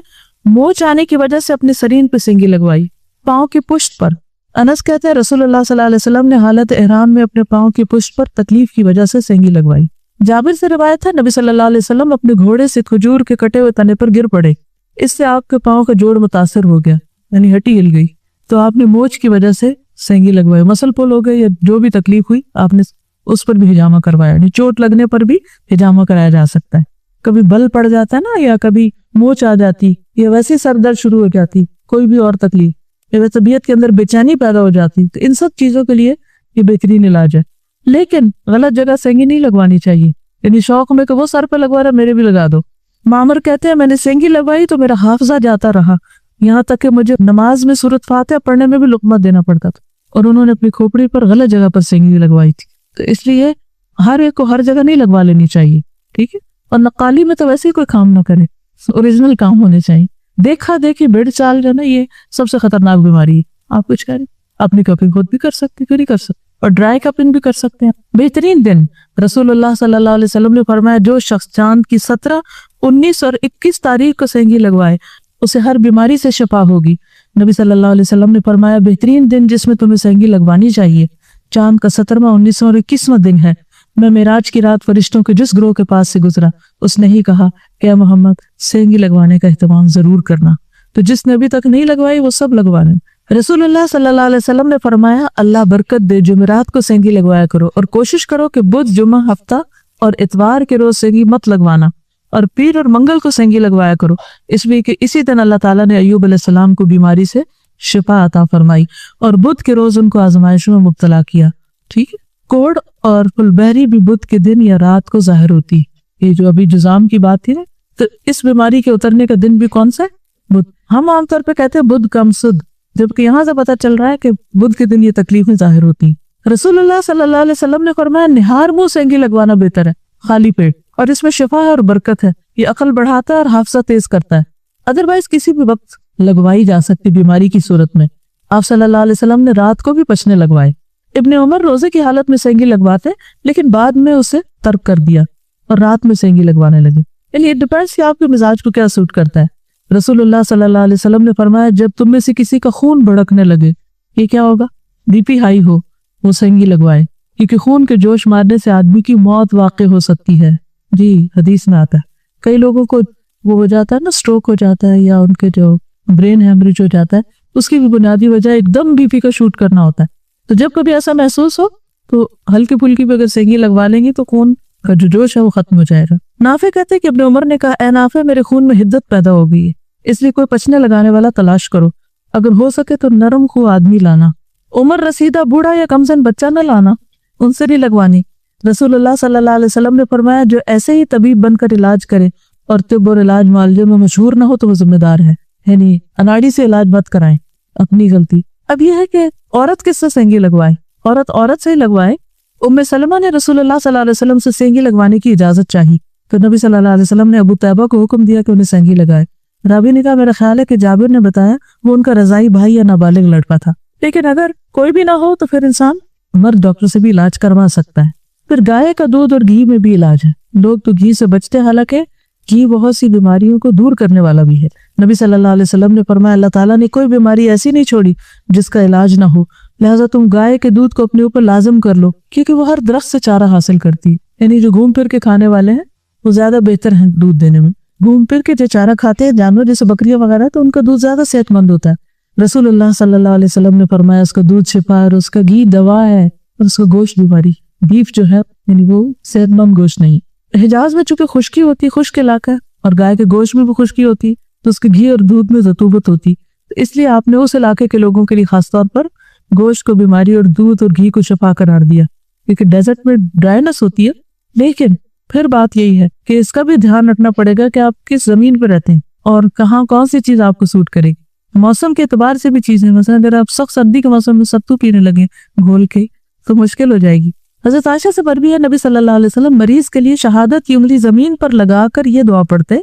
موچ آنے کی وجہ سے اپنے سرین پہ سینگی لگوائی, پاؤں کی پشت پر. انس کہتے ہیں رسول اللہ صلی اللہ علیہ وسلم نے حالت احرام میں اپنے پاؤں کی پشت پر تکلیف کی وجہ سے سینگی لگوائی. جابر سے روایت ہے نبی صلی اللہ علیہ وسلم اپنے گھوڑے سے کھجور کے کٹے ہوئے تنے پر گر پڑے, اس سے آپ کے پاؤں کا جوڑ متاثر ہو گیا, یعنی ہڈی ہل گئی, تو آپ نے موچ کی وجہ سے سینگی لگوائی. مسل پول ہو گئے یا جو بھی تکلیف ہوئی آپ نے اس پر بھی حجامہ کروایا. یعنی چوٹ لگنے پر بھی حجامہ کرایا جا سکتا ہے. کبھی بل پڑ جاتا ہے نا, یا کبھی موچ آ جاتی, یا ویسے سر درد شروع ہو جاتی, کوئی بھی اور تکلیف, یا طبیعت کے اندر بے چینی پیدا ہو جاتی، تو ان سب چیزوں کے لیے یہ بہترین علاج ہے. لیکن غلط جگہ سینگی نہیں لگوانی چاہیے، یعنی شوق میں کہ وہ سر پہ لگوا رہا میرے بھی لگا دو. معمر کہتے ہیں میں نے سینگی لگوائی تو میرا حافظہ جاتا رہا، یہاں تک کہ مجھے نماز میں سورۃ فاتحہ پڑھنے میں بھی لقمہ دینا پڑتا تھا، اور انہوں نے اپنی کھوپڑی پر غلط جگہ پر سینگی لگوائی تھی. تو اس لیے ہر ایک کو ہر جگہ نہیں لگوا لینی چاہیے، ٹھیک ہے. اور نقالی میں تو ویسے ہی کوئی کام نہ کرے، اوریجنل کام ہونے چاہیے. دیکھا دیکھی بھیڑ چال جو ہے نا، یہ سب سے خطرناک بیماری ہے. آپ کچھ کریں، اپنی کپنگ خود بھی کر سکتے، کیوں نہیں کر سکتے، اور ڈرائی کپنگ بھی کر سکتے ہیں. بہترین دن رسول اللہ صلی اللہ علیہ وسلم نے فرمایا جو شخص چاند کی 17، 19 اور 21 تاریخ کو سینگی لگوائے اسے ہر بیماری سے شفا ہوگی. نبی صلی اللہ علیہ وسلم نے فرمایا بہترین دن جس میں تمہیں سینگی لگوانی چاہیے چاند کا 17واں، 19واں اور 21واں دن ہے. میں معراج کی رات فرشتوں کے جس گروہ کے پاس سے گزرا اس نے ہی کہا کہ اے محمد سینگی لگوانے کا اہتمام ضرور کرنا. تو جس نے ابھی تک نہیں لگوائی وہ سب لگوا لیں. رسول اللہ صلی اللہ علیہ وسلم نے فرمایا اللہ برکت دے، جمعرات کو سینگی لگوایا کرو اور کوشش کرو کہ بدھ، جمعہ، ہفتہ اور اتوار کے روز سینگی مت لگوانا، اور پیر اور منگل کو سینگی لگوایا کرو، اس لیے کہ اسی دن اللہ تعالیٰ نے ایوب علیہ السلام کو بیماری سے شفا عطا فرمائی اور بدھ کے روز ان کو آزمائشوں میں مبتلا کیا. ٹھیک ہے. کوڑ اور فلبہری بھی بدھ کے دن یا رات کو ظاہر ہوتی. یہ جو ابھی جزام کی بات تھی نا، تو اس بیماری کے اترنے کا دن بھی کون سا ہے؟ بدھ. ہم عام طور پہ کہتے ہیں بدھ کم سد، جبکہ یہاں سے پتہ چل رہا ہے کہ بدھ کے دن یہ تکلیفیں ظاہر ہوتی ہیں. رسول اللہ صلی اللہ علیہ وسلم نے فرمایا نہار منہ سینگی لگوانا بہتر ہے، خالی پیٹ، اور اس میں شفا ہے اور برکت ہے. یہ عقل بڑھاتا ہے اور حافظہ تیز کرتا ہے. ادروائز کسی بھی وقت لگوائی جا سکتی بیماری کی صورت میں. آپ صلی اللہ علیہ وسلم نے رات کو بھی پچنے لگوائے. ابن عمر روزے کی حالت میں سینگی لگواتے لیکن بعد میں اسے ترک کر دیا اور رات میں سینگی لگوانے لگے. یعنی یہ ڈیپینڈس کہ آپ کے مزاج کو کیا سوٹ کرتا ہے. رسول اللہ صلی اللہ علیہ وسلم نے فرمایا جب تم میں سے کسی کا خون بھڑکنے لگے، یہ کیا ہوگا، بی پی ہائی ہو، وہ سینگی لگوائے، کیونکہ خون کے جوش مارنے سے آدمی کی موت واقع ہو سکتی ہے. جی حدیث میں آتا ہے. کئی لوگوں کو وہ ہو جاتا ہے نا، سٹروک ہو جاتا ہے یا ان کے جو برین ہیمریج ہو جاتا ہے، اس کی بھی بنیادی وجہ ایک دم بی پی کا شوٹ کرنا ہوتا ہے. تو جب کبھی ایسا محسوس ہو تو ہلکی پھلکی پہ اگر سینگی لگوا لیں گی تو خون کا جو جوش ہے وہ ختم ہو جائے گا. نافع کہتے ہیں کہ ابن عمر نے کہا اے نافع میرے خون میں حدت پیدا ہو گئی ہے، اس لیے کوئی پچنے لگانے والا تلاش کرو، اگر ہو سکے تو نرم خو آدمی لانا. عمر رسیدہ بوڑھا یا کمزن بچہ نہ لانا، ان سے نہیں لگوانی. رسول اللہ صلی اللہ علیہ وسلم نے فرمایا جو ایسے ہی طبیب بن کر علاج کرے اور طب اور علاج معالجے میں مشہور نہ ہو تو وہ ذمہ دار ہے. یعنی اناڑی سے علاج مت کرائیں، اپنی غلطی. اب یہ ہے کہ عورت کس سے سینگی لگوائے، عورت سے ہی لگوائے. ام سلمہ نے رسول اللہ صلی اللہ علیہ وسلم سے سینگی لگوانے کی اجازت چاہی تو نبی صلی اللہ علیہ وسلم نے ابو طیبہ کو حکم دیا کہ انہیں سینگی لگائے. راوی نے کہا میرا خیال ہے کہ جابر نے بتایا وہ ان کا رضائی بھائی یا نابالغ لڑکا تھا، لیکن اگر کوئی بھی نہ ہو تو پھر انسان مرد ڈاکٹر سے بھی علاج کروا سکتا ہے. پھر گائے کا دودھ اور گھی میں بھی علاج ہے. لوگ تو گھی سے بچتے ہیں، حالانکہ گھی بہت سی بیماریوں کو دور کرنے والا بھی ہے. نبی صلی اللہ علیہ وسلم نے فرمایا اللہ تعالیٰ نے کوئی بیماری ایسی نہیں چھوڑی جس کا علاج نہ ہو، لہٰذا تم گائے کے دودھ کو اپنے اوپر لازم کر لو، کیونکہ وہ ہر درخت سے چارہ حاصل کرتی ہے. یعنی جو گھوم پھر کے کھانے والے ہیں وہ زیادہ بہتر ہیں دودھ دینے میں. گھوم پھر کے جو چارہ کھاتے ہیں جانور جیسے بکریاں وغیرہ تو ان کا دودھ زیادہ صحت مند ہوتا ہے. رسول اللہ صلی اللہ علیہ وسلم نے فرمایا اس کا دودھ شفا ہے اور اس کا گھی دوا ہے اور اس کا گوشت بیماری. بیف جو ہے یعنی وہ صحت مند گوشت نہیں. حجاز میں چونکہ خشکی ہوتی ہے، خشک علاقہ ہے، اور گائے کے گوشت میں بھی خشکی ہوتی ہے تو اس کے گھی اور دودھ میں رطوبت ہوتی، تو اس لیے آپ نے اس علاقے کے لوگوں کے لیے خاص طور پر گوشت کو بیماری اور دودھ اور گھی کو شفا قرار دیا. کیونکہ ڈیزرٹ میں ڈرائنس ہوتی ہے، لیکن پھر بات یہی ہے کہ اس کا بھی دھیان رکھنا پڑے گا کہ آپ کس زمین پہ رہتے ہیں اور کہاں کون سی چیز آپ کو سوٹ کرے گی. موسم کے اعتبار سے بھی چیزیں، مثلا اگر آپ سخت سردی کے موسم میں ستو پینے لگے گھول کے تو مشکل ہو جائے گی. حضرت عائشہ سے مروی ہے نبی صلی اللہ علیہ وسلم مریض کے لیے شہادت کی انگلی زمین پر لگا کر یہ دعا پڑھتے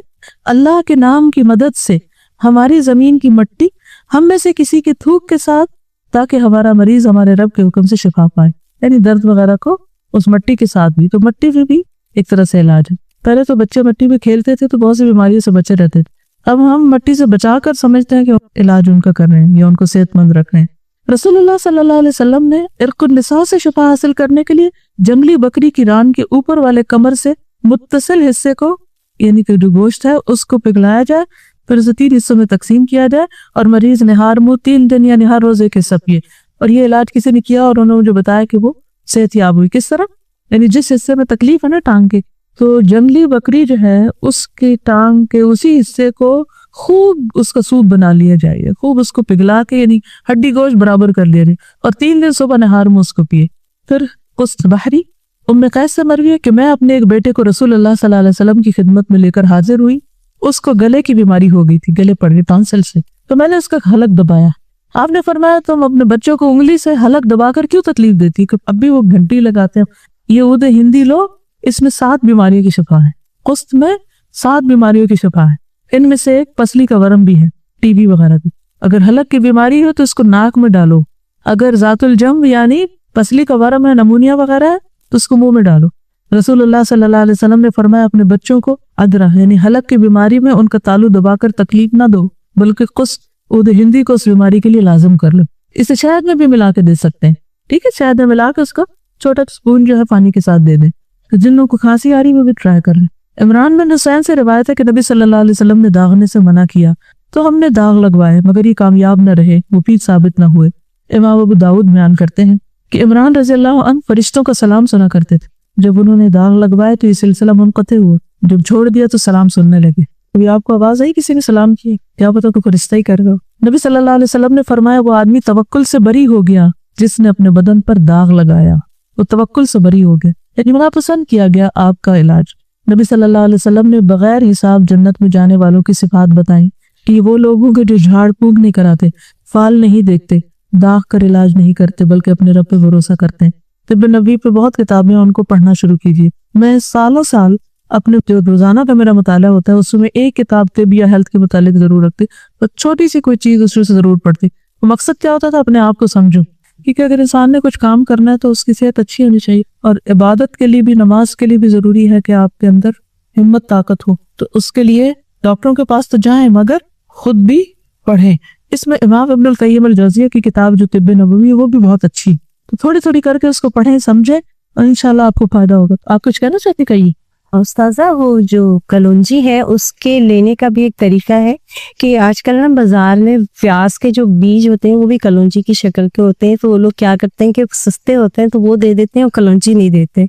اللہ کے نام کی مدد سے ہماری زمین کی مٹی ہم میں سے کسی کے تھوک کے ساتھ، تاکہ ہمارا مریض ہمارے رب کے حکم سے شفا پائے. یعنی درد وغیرہ کو اس مٹی کے ساتھ بھی، تو مٹی میں بھی ایک طرح سے علاج ہے. پہلے تو بچے مٹی میں کھیلتے تھے تو بہت سی بیماریوں سے بچے رہتے تھے، اب ہم مٹی سے بچا کر سمجھتے ہیں کہ علاج ان کا کر رہے ہیں یا ان کو صحت مند رکھ رہے ہیں. رسول اللہ صلی اللہ علیہ وسلم نے عرق النساء سے شفا حاصل کرنے کے لیے جنگلی بکری کی ران کے اوپر والے کمر سے متصل حصے کو، یعنی کہ جو گوشت ہے اس کو پگھلایا جائے، پھر اسے 3 حصوں میں تقسیم کیا جائے اور مریض نہار منہ 3 دن یعنی ہر روز ایک حصہ پیے. اور یہ علاج کسی نے کیا اور انہوں نے جو بتایا کہ وہ صحت یاب ہوئی. کس طرح؟ یعنی جس حصے میں تکلیف ہے نا ٹانگ کے، تو جنگلی بکری جو ہے اس کی ٹانگ کے اسی حصے کو خوب اس کا سوپ بنا لیا جائے، خوب اس کو پگھلا کے یعنی ہڈی گوشت برابر کر لیا جائے، اور 3 دن صبح نہار میں اس کو پیے۔ پھر قسط بحری ام قیس سے مروی ہے کہ میں اپنے ایک بیٹے کو رسول اللہ صلی اللہ علیہ وسلم کی خدمت میں لے کر حاضر ہوئی، اس کو گلے کی بیماری ہو گئی تھی، گلے پڑ گئی ٹانسل سے، تو میں نے اس کا حلق دبایا۔ آپ نے فرمایا تم اپنے بچوں کو انگلی سے حلق دبا کر کیوں تکلیف دیتی؟ کہ اب بھی وہ گھنٹی لگاتے ہیں۔ یہ عود ہندی لو، اس میں 7 بیماریوں کی شفا ہے، قسط میں 7 بیماریوں کی شفا ہے، ان میں سے ایک پسلی کا ورم بھی ہے، ٹی بی وغیرہ بھی۔ اگر حلق کی بیماری ہو تو اس کو ناک میں ڈالو، اگر ذات الجم یعنی پسلی کا ورم ہے، نمونیا وغیرہ ہے تو اس کو منہ میں ڈالو۔ رسول اللہ صلی اللہ علیہ وسلم نے فرمایا اپنے بچوں کو ادرا یعنی حلق کی بیماری میں ان کا تالو دبا کر تکلیف نہ دو، بلکہ قسط عود ہندی کو اس بیماری کے لیے لازم کر لو۔ اسے شہد میں بھی ملا کے دے سکتے ہیں، ٹھیک ہے، شہد میں ملا کے اس کو چھوٹا سپون جو ہے پانی کے ساتھ دے دیں۔ تو جن لوگوں کو کھانسی آ رہی وہ بھی ٹرائی کر لیں۔ عمران بن حسین سے روایت ہے کہ نبی صلی اللہ علیہ وسلم نے داغنے سے منع کیا تو ہم نے داغ لگوائے مگر یہ کامیاب نہ رہے، مفید ثابت نہ ہوئے۔ امام ابو داؤد بیان کرتے ہیں کہ عمران رضی اللہ عنہ فرشتوں کا سلام سنا کرتے تھے، جب انہوں نے داغ لگوائے تو یہ سلسلہ منقطع ہوا، جب چھوڑ دیا تو سلام سننے لگے۔ کبھی آپ کو آواز آئی کسی نے سلام کیا؟ کیا پتا تو فرشتہ ہی کر رہا ہو۔ نبی صلی اللہ علیہ وسلم نے فرمایا وہ آدمی توکل سے بری ہو گیا جس نے اپنے بدن پر داغ لگایا، وہ توکل سے بری ہو گیا، یعنی ناپسند کیا گیا آپ کا علاج۔ نبی صلی اللہ علیہ وسلم نے بغیر حساب جنت میں جانے والوں کی صفات بتائیں کہ یہ وہ لوگ ہوں گے جو جھاڑ پھونک نہیں کراتے، فال نہیں دیکھتے، داغ کر علاج نہیں کرتے، بلکہ اپنے رب پہ بھروسہ کرتے ہیں۔ طب نبوی پہ بہت کتابیں ان کو پڑھنا شروع کیجیے۔ میں سالوں سال اپنے جو روزانہ کا میرا مطالعہ ہوتا ہے اس میں ایک کتاب طب یا ہیلتھ کے متعلق ضرور رکھتی، اور چھوٹی سی کوئی چیز اس سے ضرور پڑھتی۔ مقصد کیا ہوتا تھا؟ اپنے آپ کو سمجھوں، کیونکہ اگر انسان نے کچھ کام کرنا ہے تو اس کی صحت اچھی ہونی چاہیے، اور عبادت کے لیے بھی، نماز کے لیے بھی ضروری ہے کہ آپ کے اندر ہمت طاقت ہو۔ تو اس کے لیے ڈاکٹروں کے پاس تو جائیں مگر خود بھی پڑھیں۔ اس میں امام ابن القیم الجوزیہ کی کتاب جو طب نبوی ہے وہ بھی بہت اچھی، تو تھوڑی تھوڑی کر کے اس کو پڑھیں، سمجھیں، اور انشاءاللہ آپ کو فائدہ ہوگا۔ آپ کچھ کہنا چاہتے کہیے؟ استاذہ وہ جو کلونجی ہے اس کے لینے کا بھی ایک طریقہ ہے کہ آج کل نا بازار میں پیاز کے جو بیج ہوتے ہیں وہ بھی کلونجی کی شکل کے ہوتے ہیں، تو وہ لوگ کیا کرتے ہیں کہ سستے ہوتے ہیں تو وہ دے دیتے ہیں اور کلونجی نہیں دیتے۔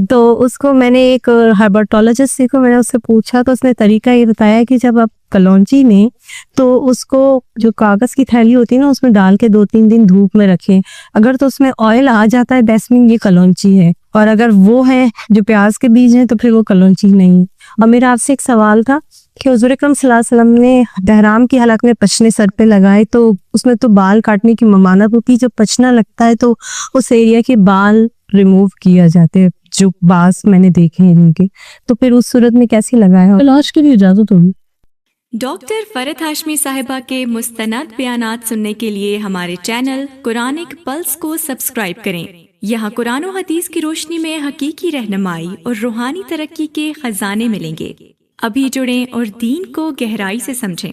تو اس کو میں نے ایک ہربرٹولوجسٹ سے میں نے اس سے پوچھا تو اس نے طریقہ یہ بتایا کہ جب آپ کلونجی لیں تو اس کو جو کاغذ کی تھیلی ہوتی ہے نا اس میں ڈال کے 2-3 دن دھوپ میں رکھیں، اگر تو اس میں آئل آ جاتا ہے دیٹس مین یہ کلونجی ہے، اور اگر وہ ہے جو پیاز کے بیج ہیں تو پھر وہ کلونجی نہیں۔ اور میرا آپ سے ایک سوال تھا کہ حضور اکرم صلی اللہ علیہ وسلم نے احرام کی حلق میں پچنے سر پہ لگائے تو اس میں تو بال کاٹنے کی ممانعت ہوتی ہے، جب پچنا لگتا ہے تو اس ایریا کے بال ریموو کیا جاتے ہیں، جو باز میں نے دیکھے ہیں ان کے، تو پھر اس صورت میں کیسے لگایا؟ علاج کے لیے اجازت ہوگی۔ ڈاکٹر فرحت ہاشمی صاحبہ کے مستند بیانات سننے کے لیے ہمارے چینل قرآنک پلس کو سبسکرائب کریں۔ یہاں قرآن و حدیث کی روشنی میں حقیقی رہنمائی اور روحانی ترقی کے خزانے ملیں گے۔ ابھی جڑیں اور دین کو گہرائی سے سمجھیں۔